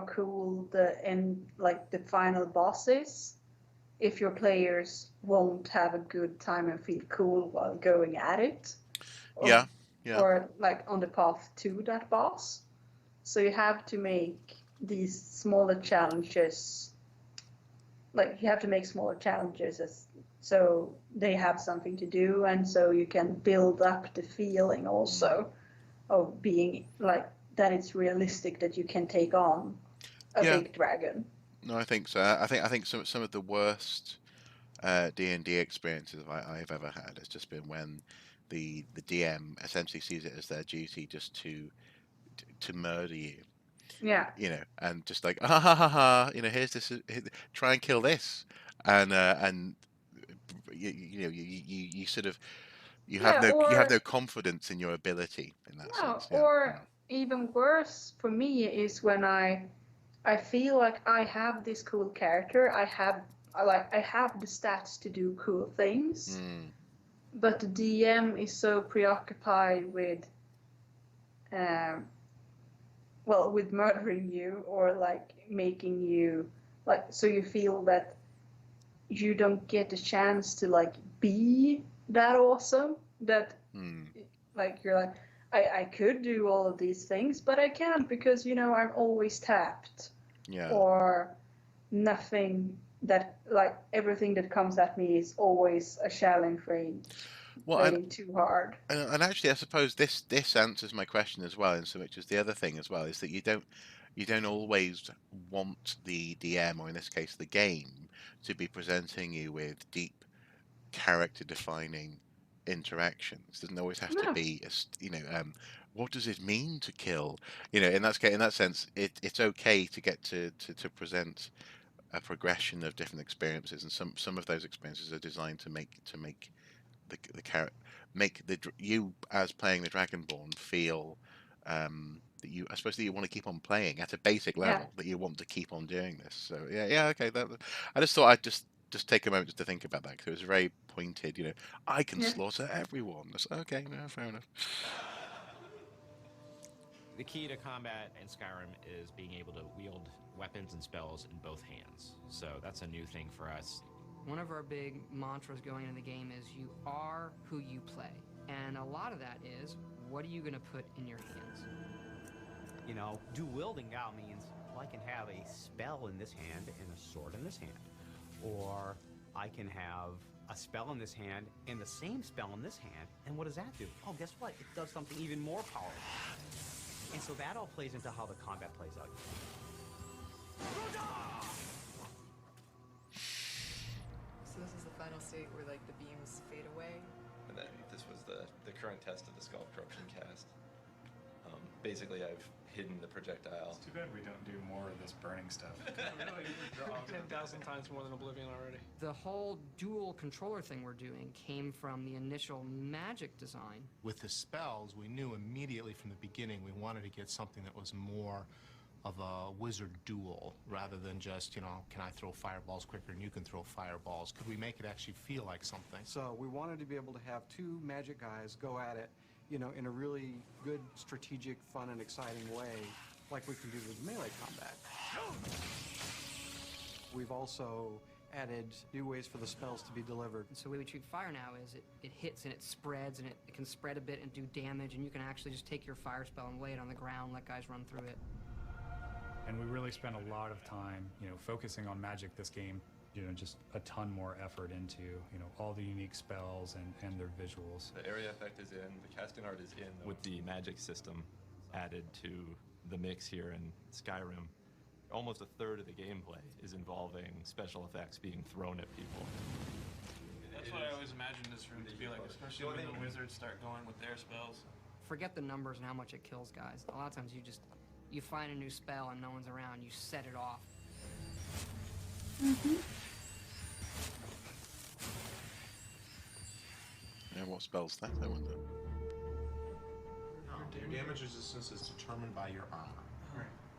cool the end, like the final boss is, if your players won't have a good time and feel cool while going at it. Or like on the path to that boss. So you have to make these smaller challenges. Like you have to make smaller challenges so they have something to do, and so you can build up the feeling also of being like that. It's realistic that you can take on a big dragon. No, I think so. I think some of the worst D&D experiences I've ever had has just been when the DM essentially sees it as their duty just to murder you. Yeah. You know, and just like ha ha ha ha. You know, here's this. Try and kill this, and you sort of you have no confidence in your ability in that sense. Yeah. Or even worse for me is when I feel like I have this cool character. I have the stats to do cool things, but the DM is so preoccupied with with murdering you, or like making you so you feel that you don't get a chance to like be that awesome, that like you're like I could do all of these things, but I can't because I'm always tapped. Or nothing that like everything that comes at me is always a challenge raining too hard. And actually, I suppose this answers my question as well, in so much as the other thing as well is that you don't always want the DM, or in this case the game, to be presenting you with deep character-defining interactions. Doesn't always have to be what does it mean to kill? In that sense, it's okay to get to present a progression of different experiences, and some of those experiences are designed to make the character, you as playing the Dragonborn feel that I suppose that you want to keep on playing at a basic level, that you want to keep on doing this. So okay. I just thought I'd just take a moment just to think about that, because it was very pointed. I can slaughter everyone. That's okay. No, fair enough. The key to combat in Skyrim is being able to wield weapons and spells in both hands. So that's a new thing for us. One of our big mantras going into the game is you are who you play. And a lot of that is, what are you going to put in your hands? Dual wielding now means I can have a spell in this hand and a sword in this hand. Or I can have a spell in this hand and the same spell in this hand. And what does that do? Oh, guess what? It does something even more powerful. And so that all plays into how the combat plays out. So this is the final state where like the beams fade away. And then this was the current test of the skull corruption cast. Basically, I've hidden the projectile. It's too bad we don't do more of this burning stuff. Really, 10,000 times more than Oblivion already. The whole dual controller thing we're doing came from the initial magic design. With the spells, we knew immediately from the beginning we wanted to get something that was more of a wizard duel rather than just, you know, can I throw fireballs quicker than you can throw fireballs? Could we make it actually feel like something? So we wanted to be able to have two magic guys go at it, you know, in a really good, strategic, fun, and exciting way, like we can do with melee combat. We've also added new ways for the spells to be delivered. So the way we treat fire now is it hits and it spreads, and it can spread a bit and do damage, and you can actually just take your fire spell and lay it on the ground, let guys run through it. And we really spent a lot of time, focusing on magic this game, just a ton more effort into, all the unique spells and their visuals. The area effect is in, the casting art is in, with the magic system added to the mix here in Skyrim. Almost a third of the gameplay is involving special effects being thrown at people. That's what I always imagined this room to be like, especially when the wizards start going with their spells. Forget the numbers and how much it kills guys. A lot of times you find a new spell and no one's around, you set it off. Yeah, what spell's that, I wonder? Your damage resistance is determined by your armor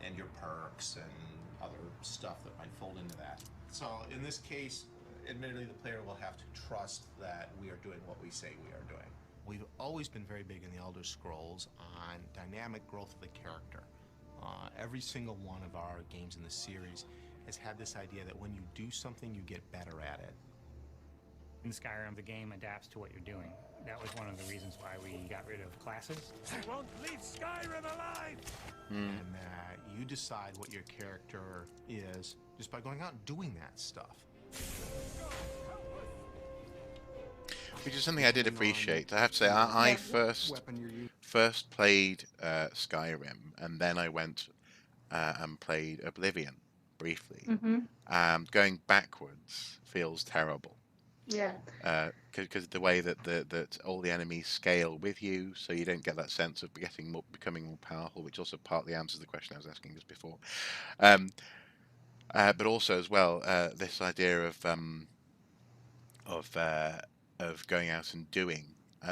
and your perks and other stuff that might fold into that. So in this case, admittedly, the player will have to trust that we are doing what we say we are doing. We've always been very big in the Elder Scrolls on dynamic growth of the character. Every single one of our games in the series has had this idea that when you do something, you get better at it. In Skyrim, the game adapts to what you're doing. That was one of the reasons why we got rid of classes. I won't leave Skyrim alive! And you decide what your character is just by going out and doing that stuff. Which is something I did appreciate. I have to say, I first played Skyrim, and then I went and played Oblivion briefly. Going backwards feels terrible. Yeah. Because the way that all the enemies scale with you, so you don't get that sense of becoming more powerful, which also partly answers the question I was asking just before. But also as well, this idea of going out and doing.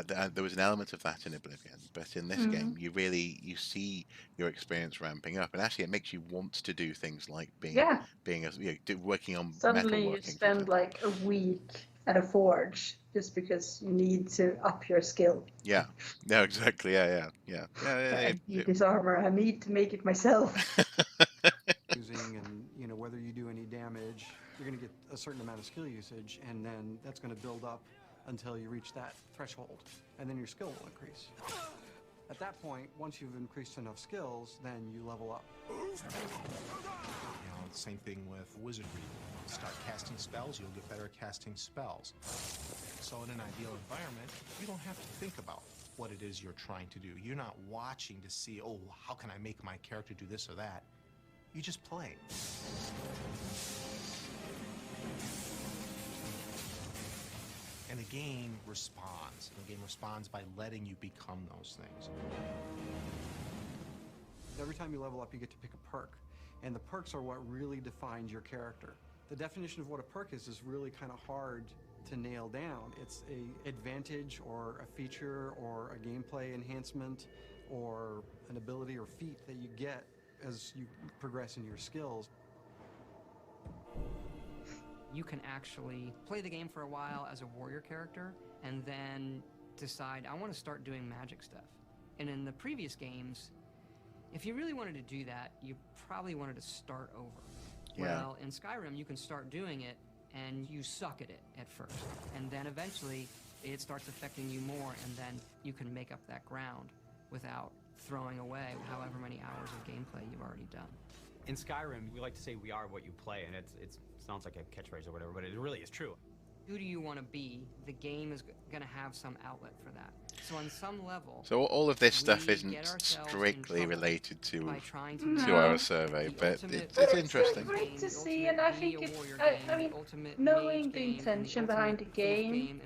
There was an element of that in Oblivion, but in this game, you see your experience ramping up, and actually, it makes you want to do things like working on suddenly you metalworking. spend like a week at a forge just because you need to up your skill. Yeah. No, exactly. Yeah. I need this armor. I need to make it myself. Using and whether you do any damage, you're going to get a certain amount of skill usage, and then that's going to build up until you reach that threshold, and then your skill will increase. At that point, once you've increased enough skills, then you level up. Same thing with wizardry. Start casting spells, you'll get better at casting spells. So in an ideal environment, you don't have to think about what it is you're trying to do. You're not watching to see, oh, how can I make my character do this or that? You just play. And the game responds. The game responds by letting you become those things. Every time you level up, you get to pick a perk. And the perks are what really defines your character. The definition of what a perk is really kind of hard to nail down. It's a advantage or a feature or a gameplay enhancement or an ability or feat that you get as you progress in your skills. You can actually play the game for a while as a warrior character and then decide, I want to start doing magic stuff. And in the previous games, if you really wanted to do that, you probably wanted to start over. Yeah. Well, in Skyrim, you can start doing it and you suck at it at first. And then eventually it starts affecting you more, and then you can make up that ground without throwing away however many hours of gameplay you've already done. In Skyrim, we like to say we are what you play, and it sounds like a catchphrase or whatever, but it really is true. Who do you want to be? The game is going to have some outlet for that. So on some level... So all of this stuff isn't strictly related to our survey, but it's interesting. Great to see, and I think it's, I mean, knowing the intention behind the game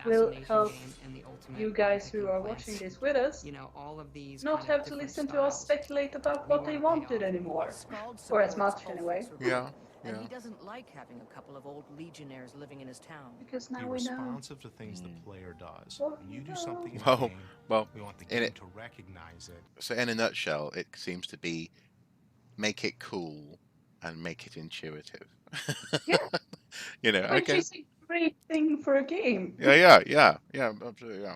will help you guys who are watching this with us not have to listen to us speculate about what they wanted anymore, or as much anyway. Yeah. And he doesn't like having a couple of old legionnaires living in his town. Because now Be we know. responsive to things the player does. Well, When you do something in the Well, game, we want the in game it- to recognize it. So in a nutshell, it seems to be make it cool and make it intuitive. Yeah. You know, Which okay. is a great thing for a game. Yeah, absolutely, yeah.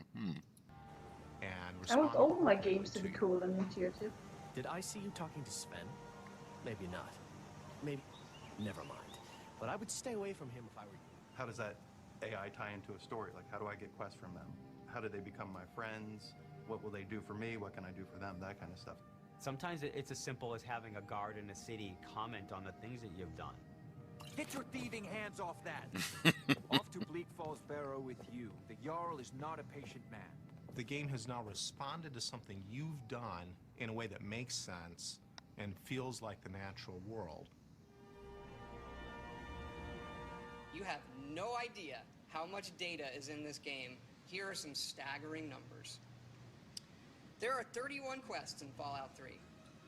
I want all my games to be cool and intuitive. Did I see you talking to Sven? Maybe not. Maybe. Never mind. But I would stay away from him if I were you. How does that AI tie into a story? Like, how do I get quests from them? How do they become my friends? What will they do for me? What can I do for them? That kind of stuff. Sometimes it's as simple as having a guard in a city comment on the things that you've done. Get your thieving hands off that! Off to Bleak Falls Barrow with you. The Jarl is not a patient man. The game has now responded to something you've done in a way that makes sense and feels like the natural world. You have no idea how much data is in this game. Here are some staggering numbers. There are 31 quests in Fallout 3.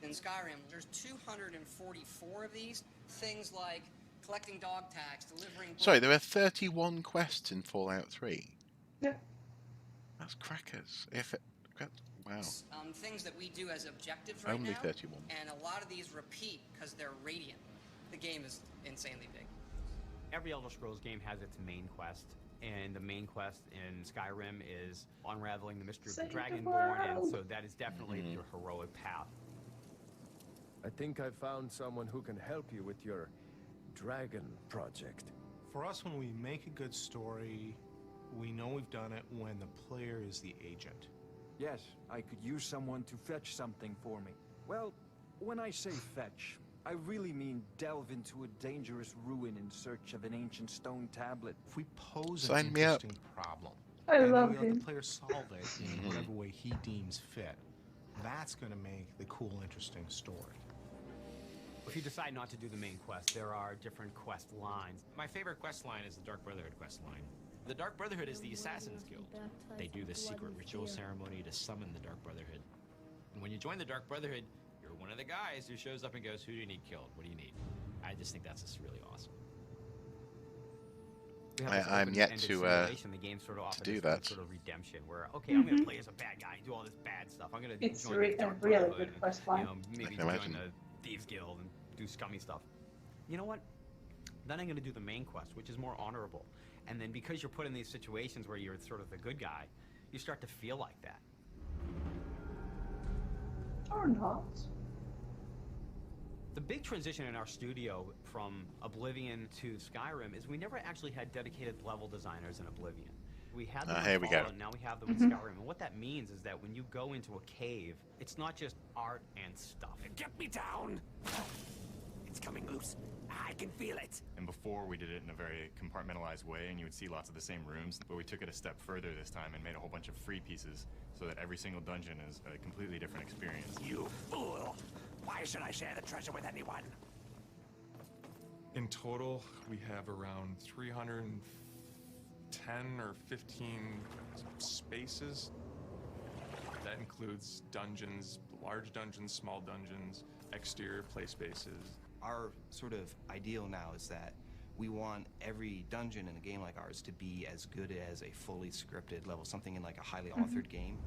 In Skyrim, there's 244 of these. Things like collecting dog tags, delivering... Sorry, there are 31 quests in Fallout 3. Yeah. That's crackers. Wow. Things that we do as objectives right Only now. 31. And a lot of these repeat because they're radiant. The game is insanely big. Every Elder Scrolls game has its main quest, and the main quest in Skyrim is unraveling the mystery of the Dragonborn, and so that is definitely your heroic path. I think I found someone who can help you with your dragon project. For us, when we make a good story, we know we've done it when the player is the agent. Yes, I could use someone to fetch something for me. Well, when I say fetch, I really mean delve into a dangerous ruin in search of an ancient stone tablet. If we pose an Sign me up. interesting problem, I and love we let him. the player solve it in whatever way he deems fit, that's going to make the cool, interesting story. If you decide not to do the main quest, there are different quest lines. My favorite quest line is the Dark Brotherhood quest line. The Dark Brotherhood is the Assassin's Guild. They do the secret ritual ceremony to summon the Dark Brotherhood. And when you join the Dark Brotherhood, you're one of the guys who shows up and goes, who do you need killed? What do you need? I just think that's just really awesome. I'm yet to the game sort of offers do this that. sort of redemption, where okay, I'm going to play as a bad guy and do all this bad stuff. I'm going to It's join a the Dark really Brotherhood good quest line. maybe can imagine. join the Thieves Guild and do scummy stuff. You know what? Then I'm going to do the main quest, which is more honorable. And then because you're put in these situations where you're sort of the good guy, you start to feel like that. Or not. The big transition in our studio from Oblivion to Skyrim is we never actually had dedicated level designers in Oblivion. We had them here in we go. Fallout, now we have them in Skyrim. And what that means is that when you go into a cave, it's not just art and stuff. Get me down! It's coming loose. I can feel it. And before we did it in a very compartmentalized way, and you would see lots of the same rooms, but we took it a step further this time and made a whole bunch of free pieces so that every single dungeon is a completely different experience. You fool! Why should I share the treasure with anyone? In total, we have around 310 or 15 spaces. That includes dungeons, large dungeons, small dungeons, exterior play spaces. Our sort of ideal now is that we want every dungeon in a game like ours to be as good as a fully scripted level, something in like a highly authored game.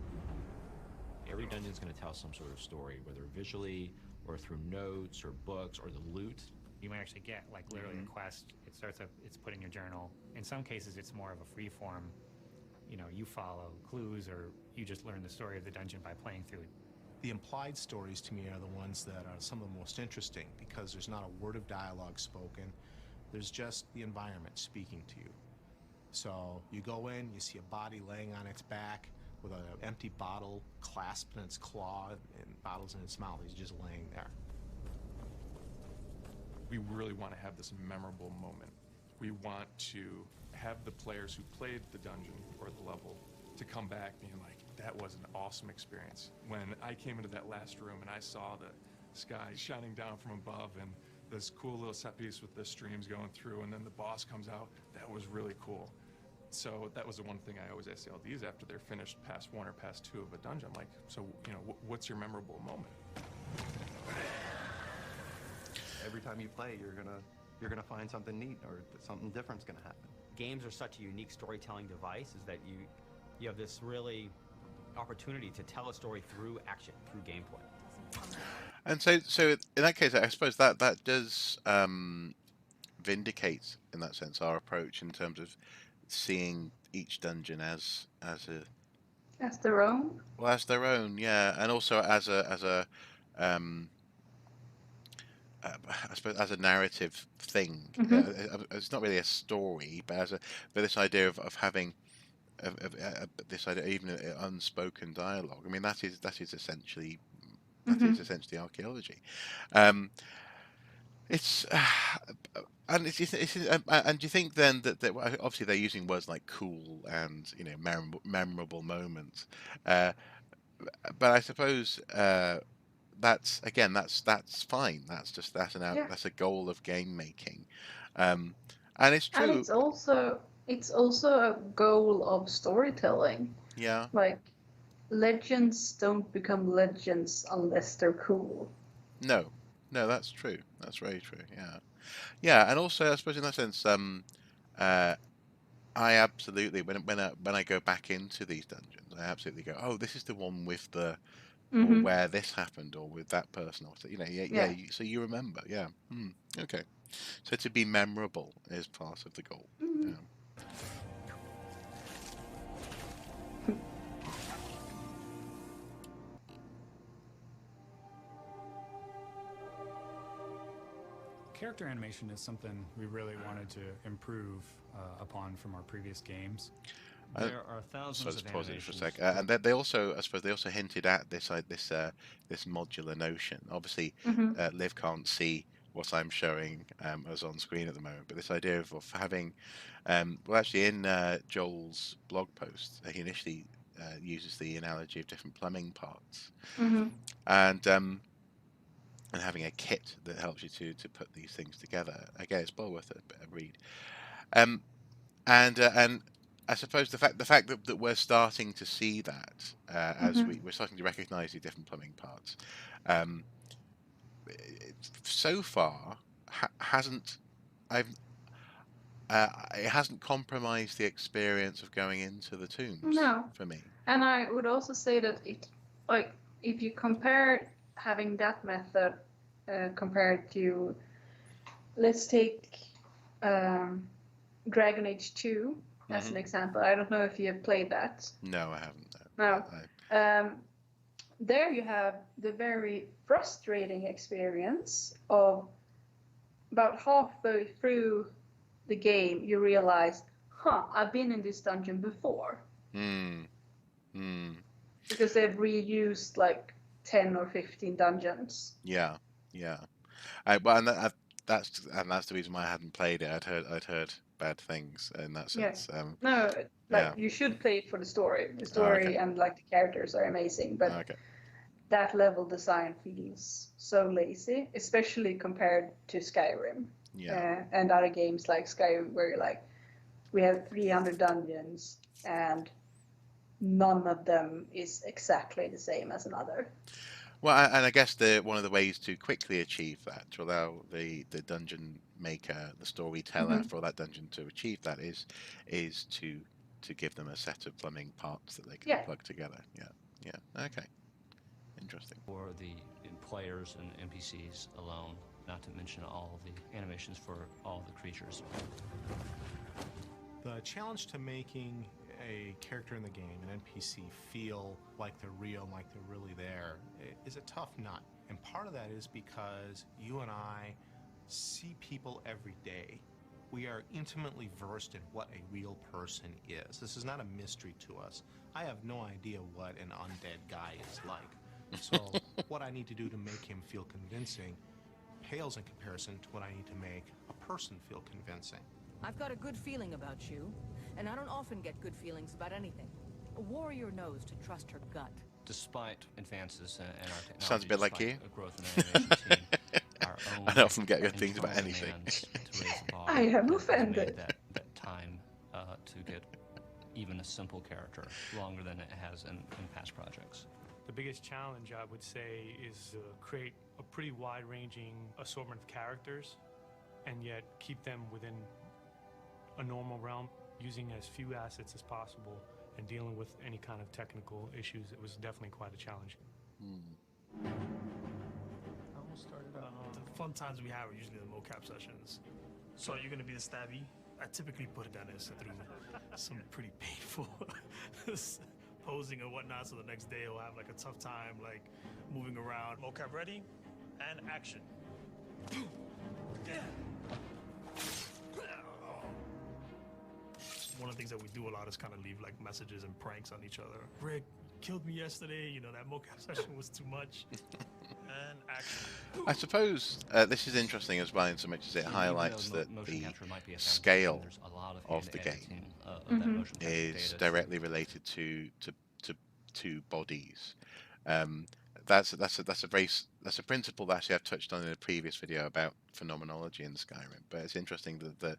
Every dungeon's going to tell some sort of story, whether visually or through notes or books or the loot. You might actually get like literally a quest. It starts up, it's put in your journal. In some cases, it's more of a free form. You know, you follow clues or you just learn the story of the dungeon by playing through it. The implied stories to me are the ones that are some of the most interesting because there's not a word of dialogue spoken. There's just the environment speaking to you. So you go in, you see a body laying on its back with an empty bottle clasped in its claw and bottles in its mouth. He's just laying there. We really want to have this memorable moment. We want to have the players who played the dungeon or the level to come back being like, that was an awesome experience. When I came into that last room and I saw the sky shining down from above and this cool little set piece with the streams going through and then the boss comes out, that was really cool. So that was the one thing I always ask the LDs after they're finished past 1 or past 2 of a dungeon. Like, so, you know, what's your memorable moment? Every time you play, you're gonna find something neat or something different's gonna happen. Games are such a unique storytelling device is that you have this really opportunity to tell a story through action, through gameplay. And so in that case, I suppose that does vindicate, in that sense, our approach in terms of seeing each dungeon as their own. well, as their own, yeah, and also as a um, I suppose as a narrative thing. It's not really a story, but but this idea of having this idea, even unspoken dialogue. I mean, that is essentially archaeology. It's and and do you think then that obviously they're using words like cool and memorable moments, uh, but I suppose that's again that's fine. That's a goal of game making, and it's And true. it's also a goal of storytelling. Yeah. Like legends don't become legends unless they're cool. No, that's true. That's very true. Yeah, yeah, and also I suppose in that sense, uh, I absolutely when I go back into these dungeons, I absolutely go, oh, this is the one with the or where this happened or with that person or so, yeah. So you remember, yeah. Okay, so to be memorable is part of the goal. Yeah. Character animation is something we really wanted to improve upon from our previous games. There are thousands of pause it for a animations. sec. And they also, I suppose, they also hinted at this modular notion. Obviously, Liv can't see what I'm showing as on screen at the moment, but this idea of having, well, actually, in Joel's blog post, he initially uses the analogy of different plumbing parts, and having a kit that helps you to put these things together. Again, it's well worth a read. And I suppose the fact that we're starting to see that as we're starting to recognise the different plumbing parts, so far hasn't it hasn't compromised the experience of going into the tombs for me. And I would also say that if you compare having that method compared to, let's take Dragon Age 2 as an example. I don't know if you have played that. No, I haven't. No. There you have the very frustrating experience of about halfway through the game, you realize, I've been in this dungeon before. Because they've reused like 10 or 15 dungeons. Yeah. Well, and that's the reason why I hadn't played it. I'd heard bad things in that sense. You should play it for the story. The story and like the characters are amazing, but that level design feels so lazy, especially compared to Skyrim. And other games like Skyrim, where you're like, we have 300 dungeons and none of them is exactly the same as another. Well, and I guess one of the ways to quickly achieve that, to allow the dungeon maker, the storyteller for that dungeon to achieve that, is to give them a set of plumbing parts that they can plug together. Yeah. Okay. Interesting. For the players and NPCs alone, not to mention all of the animations for all the creatures. The challenge to making a character in the game, an NPC, feel like they're real, like they're really there, is a tough nut. And part of that is because you and I see people every day. We are intimately versed in what a real person is. This is not a mystery to us. I have no idea what an undead guy is like. So what I need to do to make him feel convincing pales in comparison to what I need to make a person feel convincing. I've got a good feeling about you, and I don't often get good feelings about anything. A warrior knows to trust her gut. Despite advances in our technology, sounds a bit like you. Growth in the animation team, our own I often get good things about anything. I am offended. That time to get even a simple character longer than it has in past projects. The biggest challenge, I would say, is to create a pretty wide-ranging assortment of characters and yet keep them within a normal realm, using as few assets as possible and dealing with any kind of technical issues. It was definitely quite a challenge. The fun times we have are usually the mocap sessions. So you're gonna be the stabby. I typically put Dennis through some pretty painful posing and whatnot, so the next day he'll have like a tough time like moving around. Mocap ready, and action. One of the things that we do a lot is kind of leave like messages and pranks on each other. Rick killed me yesterday, you know, that mocap session was too much. And action. I suppose this is interesting as well in so much as it highlights that the scale of the game is directly related to bodies. That's a principle that actually I've touched on in a previous video about phenomenology in Skyrim. But it's interesting that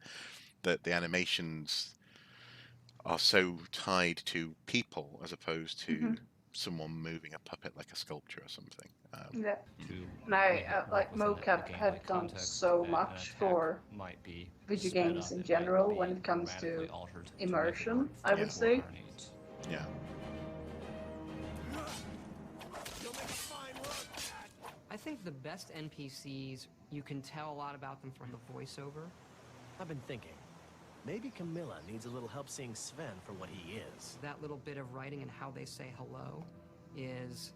the animations are so tied to people as opposed to someone moving a puppet like a sculpture or something. Yeah. And I like mocap have done so much for video games in general when it comes to immersion, I would say. Yeah. I think the best NPCs, you can tell a lot about them from the voiceover. I've been thinking, maybe Camilla needs a little help seeing Sven for what he is. That little bit of writing and how they say hello is,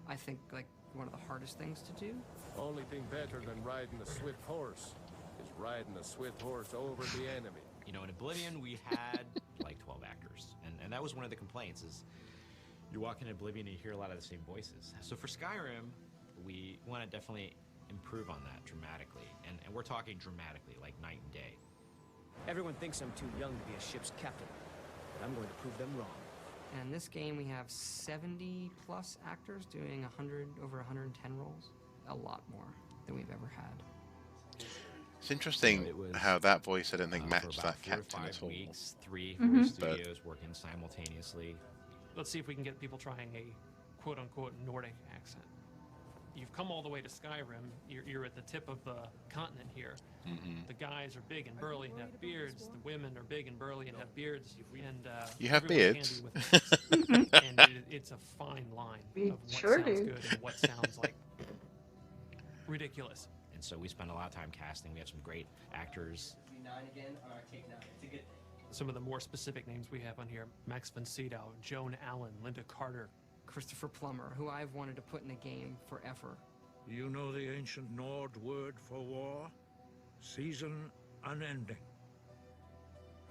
I think, like one of the hardest things to do. Only thing better than riding a swift horse is riding a swift horse over the enemy. You know, in Oblivion, we had like 12 actors, and that was one of the complaints is you walk in Oblivion and you hear a lot of the same voices. So for Skyrim, we want to definitely improve on that dramatically, and we're talking dramatically, like night and day. Everyone thinks I'm too young to be a ship's captain, but I'm going to prove them wrong. And in this game, we have 70 plus actors doing over 110 roles. A lot more than we've ever had. It's interesting how that voice I don't think matched that captain at all. Weeks, 3 voice studios working simultaneously. Let's see if we can get people trying a quote-unquote Nordic accent. You've come all the way to Skyrim. You're at the tip of the continent here. The guys are big and burly and have beards. The women are big and burly and have beards. And you have beards. And it's a fine line of what sounds good and what sounds like ridiculous. And so we spend a lot of time casting. We have some great actors. Some of the more specific names we have on here: Max von Sydow, Joan Allen, Linda Carter, Christopher Plummer, who I've wanted to put in a game forever. You know the ancient Nord word for war? Season unending.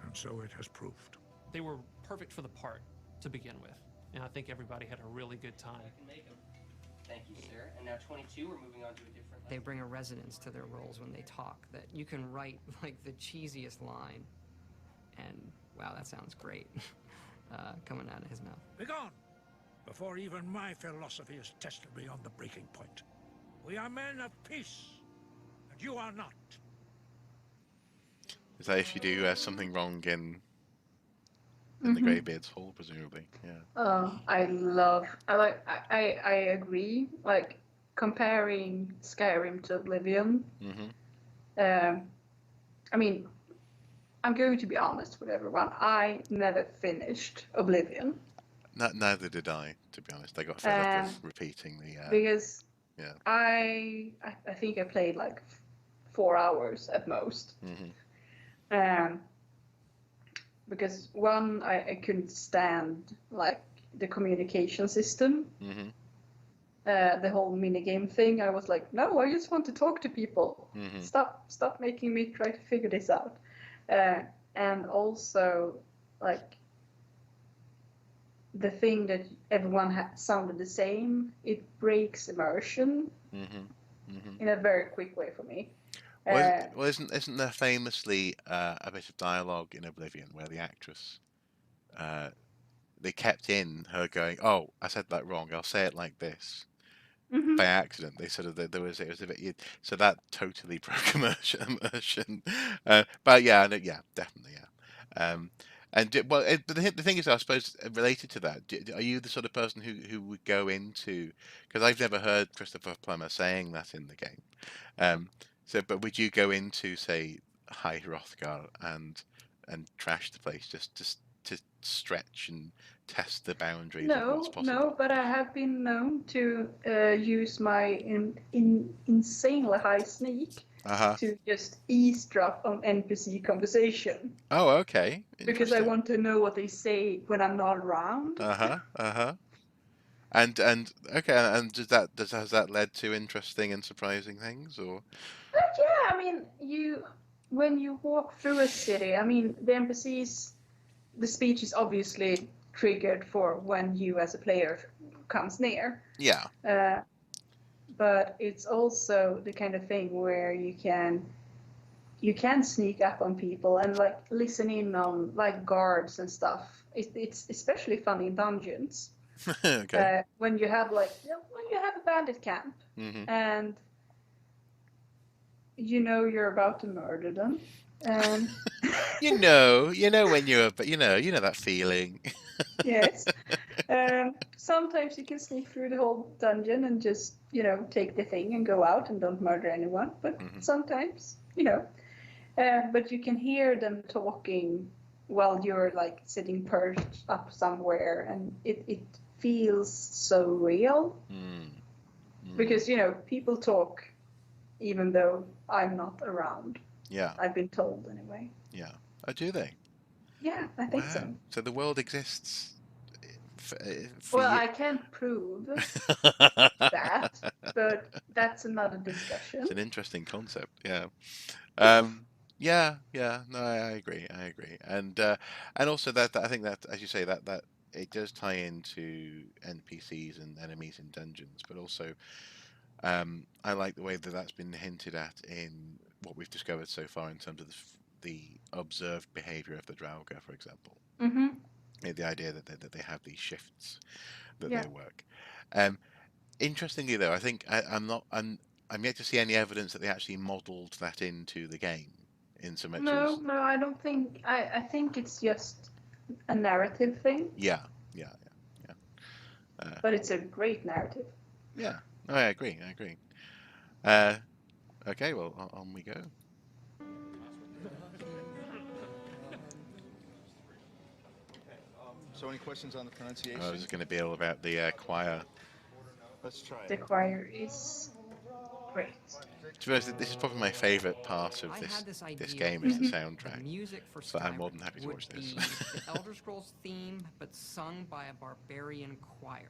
And so it has proved. They were perfect for the part to begin with, and I think everybody had a really good time. Thank you, sir. And now 22, we're moving on to a different They bring a resonance to their roles when they talk that you can write like the cheesiest line, and wow, that sounds great coming out of his mouth. Begone! Before even my philosophy is tested beyond the breaking point. We are men of peace, and you are not. Is that if you do something wrong in the Greybeard's Hall, presumably? Yeah. I agree. Like comparing Skyrim to Oblivion. I mean, I'm going to be honest with everyone. I never finished Oblivion. Neither did I, to be honest. I got fed up with repeating the. Because I think I played like 4 hours at most. Because one, I couldn't stand like the communication system. The whole minigame thing. I was like, no, I just want to talk to people. Stop making me try to figure this out. And also, like, the thing that everyone sounded the same, it breaks immersion in a very quick way for me. Well, isn't there famously a bit of dialogue in Oblivion where the actress, they kept in her going, "Oh, I said that wrong. I'll say it like this." By accident, they sort of it was a bit, so that totally broke immersion. But yeah, definitely, yeah. But the thing is, I suppose related to that, are you the sort of person who would go into? Because I've never heard Christopher Plummer saying that in the game. But would you go into, say, High Hrothgar and trash the place just to stretch and test the boundaries of what's No, possible. no, but I have been known to use my insanely high sneak to just eavesdrop on NPC conversation. Oh, okay. Because I want to know what they say when I'm not around. And okay, and has that led to interesting and surprising things, or? Yeah, I mean, when you walk through a city, I mean, the NPCs, the speech is obviously triggered for when you as a player comes near. Yeah. But it's also the kind of thing where you can sneak up on people and like listen in on like guards and stuff. It's especially fun in dungeons. Okay. When you have a bandit camp and you know you're about to murder them, and you know when you're, but you know that feeling. Yes. Sometimes you can sneak through the whole dungeon and just take the thing and go out and don't murder anyone. But sometimes but you can hear them talking while you're like sitting perched up somewhere, and it feels so real. Because people talk even though I'm not around. Yeah. I've been told anyway. Yeah. Oh, do they? Yeah, I think so. So the world exists. Well, I can't prove that, but that's another discussion. It's an interesting concept. Yeah. Yeah. No, I agree. And also that I think that, as you say, that it does tie into NPCs and enemies in dungeons, but also I like the way that that's been hinted at in what we've discovered so far in terms of the observed behavior of the Draugr, for example. The idea that they have these shifts that they work. Interestingly, though, I think I'm yet to see any evidence that they actually modelled that into the game in so much as. No, I don't think. I think it's just a narrative thing. Yeah. But it's a great narrative. Yeah, I agree. Okay, well, on we go. So any questions on the pronunciation? Oh, this is going to be all about the choir. Let's try it. The choir is great. To be honest, this is probably my favourite part of this game is the soundtrack. The music for so I'm more than Skyrim happy to watch this. would be the Elder Scrolls theme, but sung by a barbarian choir.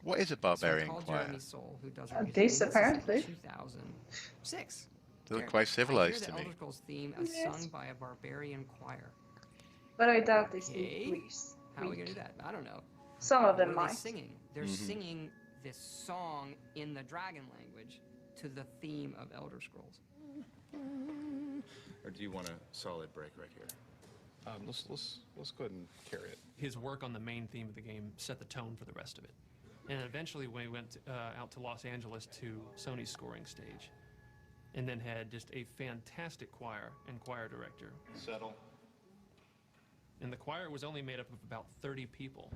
What is a barbarian so choir? Jeremy Soule, who does this apparently. 2006. They look quite civilized to the me. Elder Scrolls theme as sung by a barbarian choir. But I doubt they speak Greece. How are we gonna do that? I don't know. Some of them What are might. they singing? They're singing this song in the dragon language to the theme of Elder Scrolls. Or do you want a solid break right here? Let's go ahead and carry it. His work on the main theme of the game set the tone for the rest of it. And eventually we went out to Los Angeles to Sony's scoring stage, and then had just a fantastic choir and choir director. Settle. And the choir was only made up of about 30 people.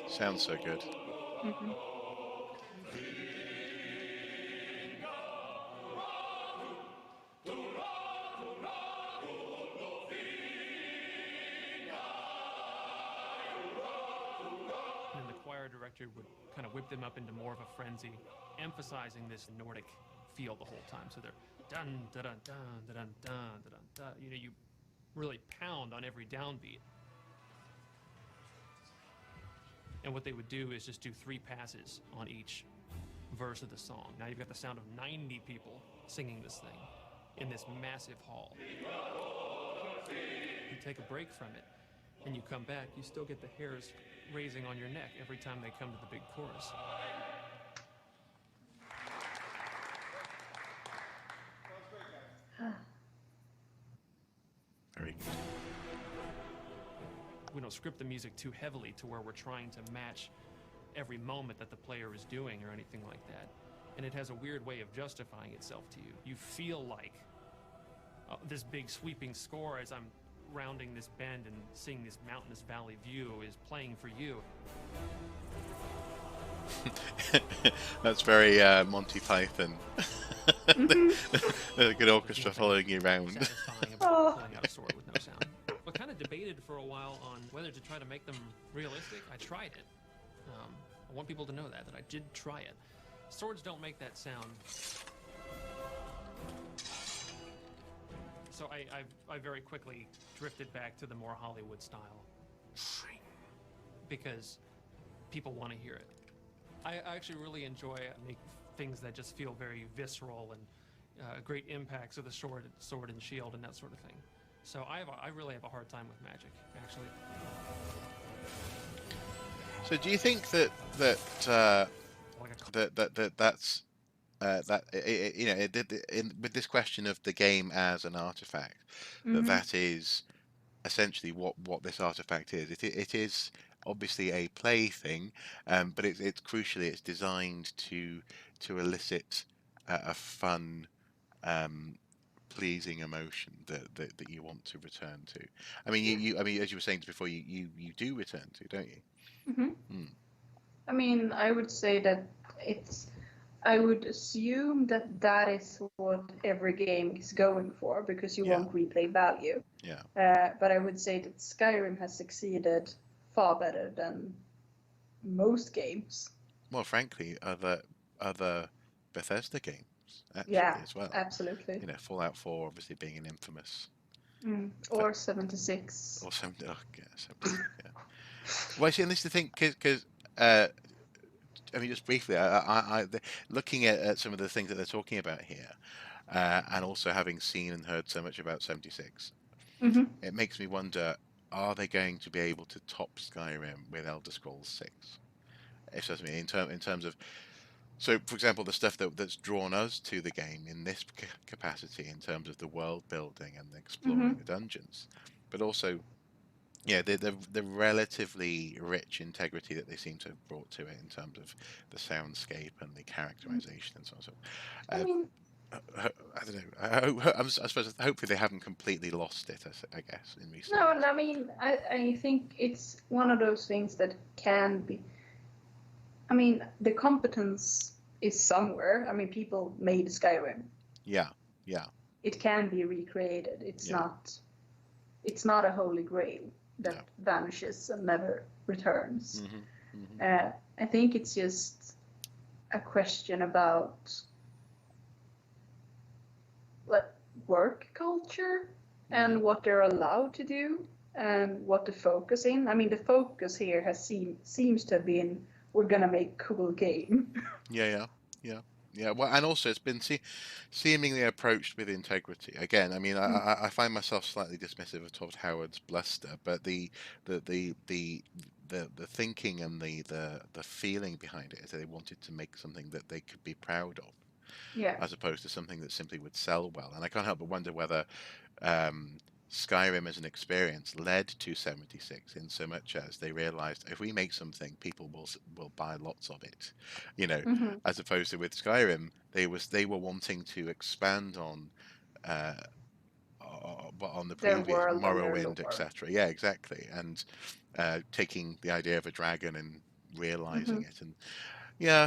Sounds so good. And the choir director would kind of whip them up into more of a frenzy, emphasizing this Nordic feel the whole time. So they're dun dun dun dun dun dun dun dun. You really pound on every downbeat. And what they would do is just do 3 passes on each verse of the song. Now you've got the sound of 90 people singing this thing in this massive hall. You take a break from it, and you come back, you still get the hairs raising on your neck every time they come to the big chorus. Very good. We don't script the music too heavily to where we're trying to match every moment that the player is doing or anything like that. And it has a weird way of justifying itself to you. You feel like this big sweeping score as I'm rounding this bend and seeing this mountainous valley view is playing for you. That's very Monty Python. There's a good orchestra following you around. Satisfying about pulling out a sword with no sound. We kind of debated for a while on whether to try to make them realistic. I tried it. I want people to know that I did try it. Swords don't make that sound. So I very quickly drifted back to the more Hollywood style. Because people want to hear it. I actually really enjoy make things that just feel very visceral and great impacts of the sword and shield and that sort of thing. So I really have a hard time with magic, actually. So do you think that that's you know, with this question of the game as an artifact, that is essentially what this artifact is. It is obviously a plaything, but it's crucially it's designed to elicit a fun, pleasing emotion that you want to return to. I mean, I mean, as you were saying before, you do return to, don't you? I mean, I would say that I would assume that that is what every game is going for, because you want replay value. Yeah. But I would say that Skyrim has succeeded far better than most games. Well, frankly, other Bethesda games actually as well. Absolutely. You know, Fallout 4 obviously being an infamous. Or 76. Or 70. Oh, yeah, 70. Yeah. Well, see, and this is the thing, because I mean, just briefly, looking at some of the things that they're talking about here, and also having seen and heard so much about 76, it makes me wonder: are they going to be able to top Skyrim with Elder Scrolls 6? If that's me, in terms of, so for example, the stuff that's drawn us to the game in this capacity, in terms of the world building and exploring the dungeons, but also, yeah, the relatively rich integrity that they seem to have brought to it in terms of the soundscape and the characterization and so on. So, I mean, I don't know. I suppose hopefully they haven't completely lost it. I guess in recent. No, I mean, I think it's one of those things that can be. I mean, the competence is somewhere. I mean, people made Skyrim. Yeah, yeah. It can be recreated. It's not. It's not a holy grail that vanishes and never returns. I think it's just a question about work culture and what they're allowed to do and what to focus in. I mean, the focus here seems to have been, we're gonna make cool game. Yeah. Well, and also it's been seemingly approached with integrity. Again, I mean, I find myself slightly dismissive of Todd Howard's bluster, but the thinking and the feeling behind it is that they wanted to make something that they could be proud of, as opposed to something that simply would sell well. And I can't help but wonder whether Skyrim as an experience led to 76 in so much as they realized if we make something, people will buy lots of it, you know, as opposed to with Skyrim, they were wanting to expand on the previous Morrowind, etc. Yeah, exactly, and taking the idea of a dragon and realizing it, and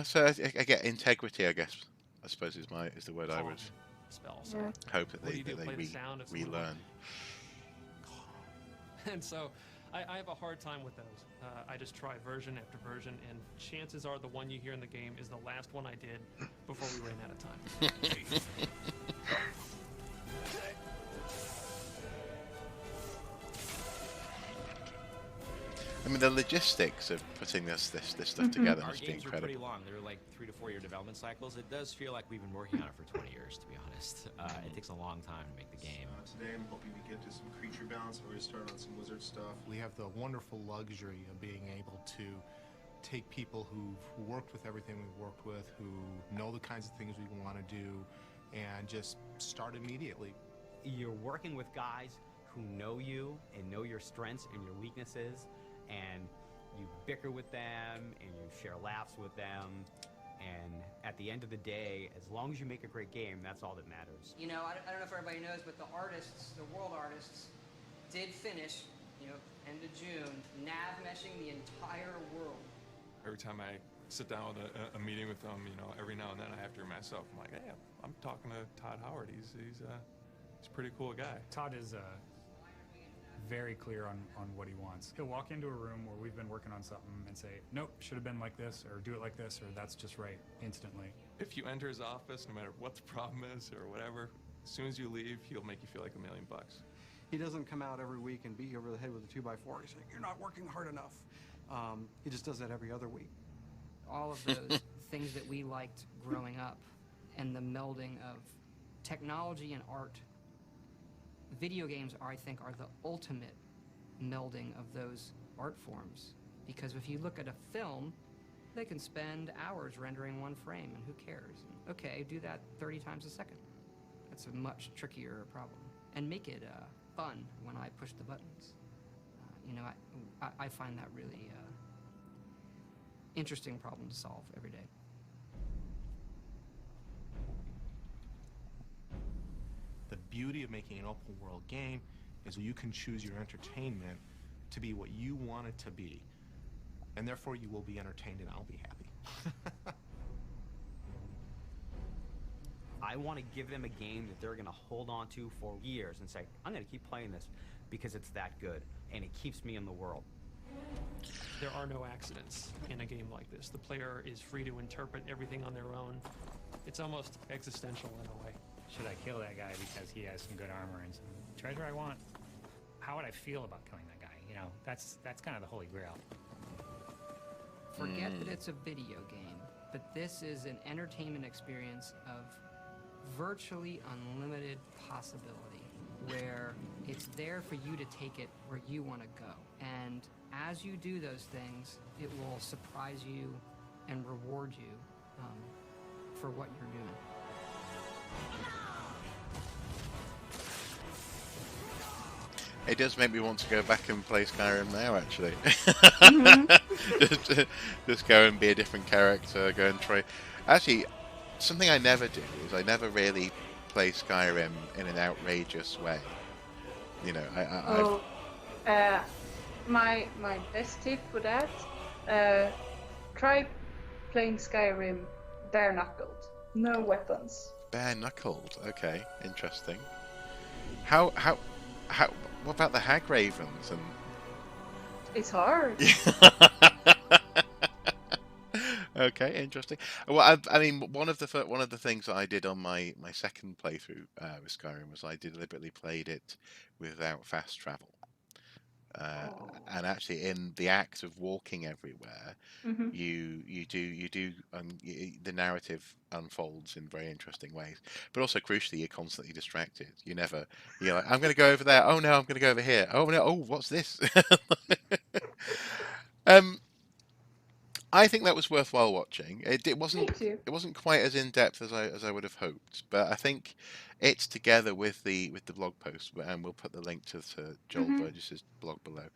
so I get integrity, I guess. I suppose is the word I would hope that they relearn. And so I have a hard time with those. I just try version after version, and chances are the one you hear in the game is the last one I did before we ran out of time. I mean, the logistics of putting this stuff together Our must be games are pretty incredible. long. They're like 3 to 4 year development cycles. It does feel like we've been working on it for 20 years, to be honest. It takes a long time to make the game. Today I'm hoping to get to some creature balance. We're going to start on some wizard stuff. We have the wonderful luxury of being able to take people who've worked with everything we've worked with, who know the kinds of things we want to do, and just start immediately. You're working with guys who know you and know your strengths and your weaknesses, and you bicker with them and you share laughs with them, and at the end of the day, as long as you make a great game, that's all that matters. You know, I don't know if everybody knows, but the artists, the world artists, did finish, you know, end of June, nav meshing the entire world. Every time I sit down with a meeting with them, every now and then I have to remind myself, I'm like, hey, I'm talking to Todd Howard. He's a pretty cool guy. Todd is very clear on what he wants. He'll walk into a room where we've been working on something and say, nope, should have been like this, or do it like this, or that's just right, instantly. If you enter his office, no matter what the problem is or whatever, as soon as you leave, he'll make you feel like $1 million. He doesn't come out every week and beat you over the head with a 2x4. He's like, you're not working hard enough. He just does that every other week. All of those things that we liked growing up and the melding of technology and art. Video games, I think, are the ultimate melding of those art forms. Because if you look at a film, they can spend hours rendering one frame, and who cares? And, okay, do that 30 times a second. That's a much trickier problem. And make it fun when I push the buttons. I find that really interesting problem to solve every day. The beauty of making an open world game is you can choose your entertainment to be what you want it to be. And therefore you will be entertained and I'll be happy. I want to give them a game that they're going to hold on to for years and say, I'm going to keep playing this because it's that good and it keeps me in the world. There are no accidents in a game like this. The player is free to interpret everything on their own. It's almost existential in a way. Should I kill that guy because he has some good armor and some treasure I want? How would I feel about killing that guy? That's kind of the holy grail. Forget that it's a video game, but this is an entertainment experience of virtually unlimited possibility, where it's there for you to take it where you want to go. And as you do those things, it will surprise you and reward you for what you're doing. It does make me want to go back and play Skyrim now, actually. just go and be a different character, go and try. Actually, something I never do is I never really play Skyrim in an outrageous way. My best tip for that, try playing Skyrim bare knuckled, no weapons. Bare knuckled, okay, interesting. How? What about the hag ravens and? It's hard. Okay, interesting. Well, I mean, one of the things that I did on my second playthrough with Skyrim was I deliberately played it without fast travel. And actually, in the act of walking everywhere, the narrative unfolds in very interesting ways. But also, crucially, you're constantly distracted. You're like, I'm going to go over there. Oh no, I'm going to go over here. Oh no, oh what's this? I think that was worthwhile watching. It wasn't quite as in depth as I would have hoped, but I think it's together with the blog post, and we'll put the link to Joel Burgess's blog below.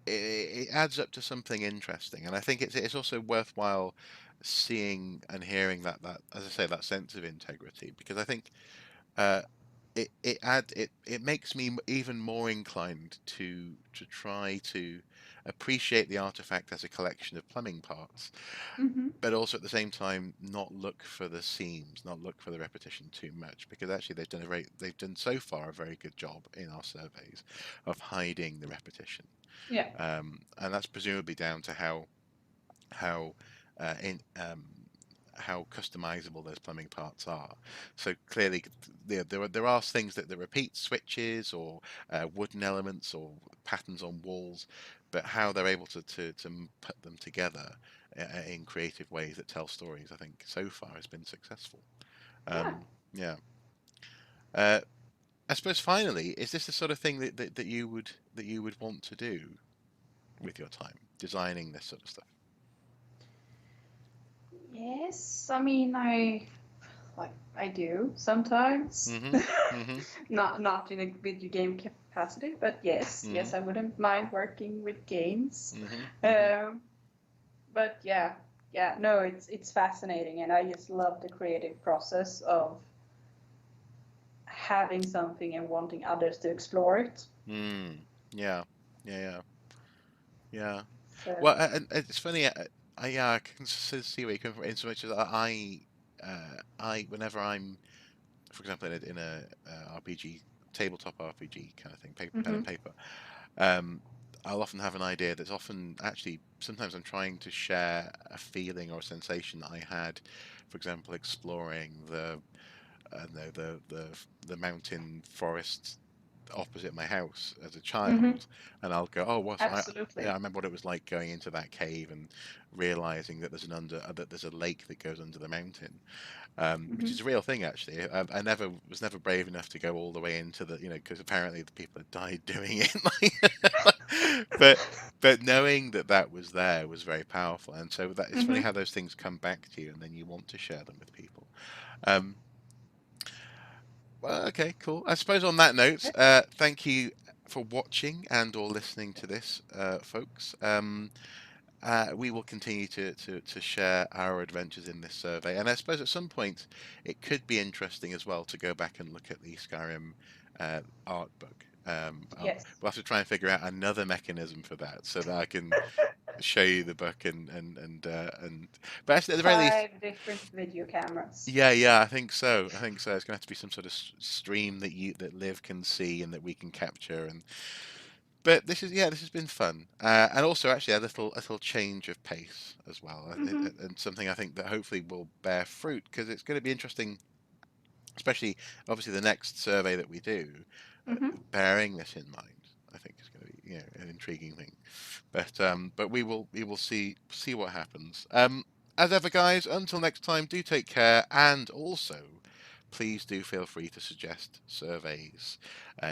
It adds up to something interesting, and I think it's also worthwhile seeing and hearing that as I say, that sense of integrity, because I think it makes me even more inclined to try to appreciate the artifact as a collection of plumbing parts, but also at the same time not look for the seams, not look for the repetition too much, because actually they've done so far a very good job in our surveys of hiding the repetition. Yeah. And that's presumably down to how customizable those plumbing parts are. So clearly, there are things that repeat, switches or wooden elements or patterns on walls, but how they're able to put them together in creative ways that tell stories, I think so far has been successful. Yeah. I suppose finally, is this the sort of thing that you would want to do with your time, designing this sort of stuff? Yes, I mean I do sometimes. Not in a video game capacity, but yes, I wouldn't mind working with games. But no, it's fascinating, and I just love the creative process of having something and wanting others to explore it. Yeah. So. Well, and it's funny. Yeah, I can see where you come from. In so much as whenever I'm, for example, in a RPG, tabletop RPG kind of thing, pen and Mhm. paper, I'll often have an idea that's often actually sometimes I'm trying to share a feeling or a sensation that I had, for example, exploring I don't know, the mountain forest opposite my house as a Mhm. child, and I'll go, oh, Absolutely. yeah, I remember what it was like going into that cave and realizing that that there's a lake that goes under the mountain, which Mhm. is a real thing actually. I never was never brave enough to go all the way into the, because apparently the people had died doing it. but knowing that that was there was very powerful, and so that it's funny Mhm. how those things come back to you, and then you want to share them with people. Um, well, okay, cool. I suppose on that note, thank you for watching and or listening to this, folks. We will continue to share our adventures in this survey, and I suppose at some point it could be interesting as well to go back and look at the Skyrim art book. Yes. We'll have to try and figure out another mechanism for that so that I can show you the book but actually at the very least, 5 different video cameras. yeah, I think so. I think so. It's going to have to be some sort of stream that Liv can see and that we can capture. But this has been fun, and also actually a little change of pace as well, Mhm. and something I think that hopefully will bear fruit because it's going to be interesting, especially obviously the next survey that we do, Mhm. bearing this in mind. I think is going to be an intriguing thing, but we will see what happens. As ever, guys, until next time, do take care, and also please do feel free to suggest surveys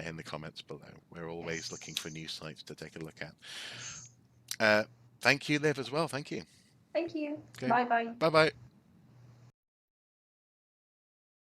in the comments below. We're always looking for new sites to take a look at. Thank you, Liv, as well. Thank you. Thank you. Okay. Bye bye. Bye bye.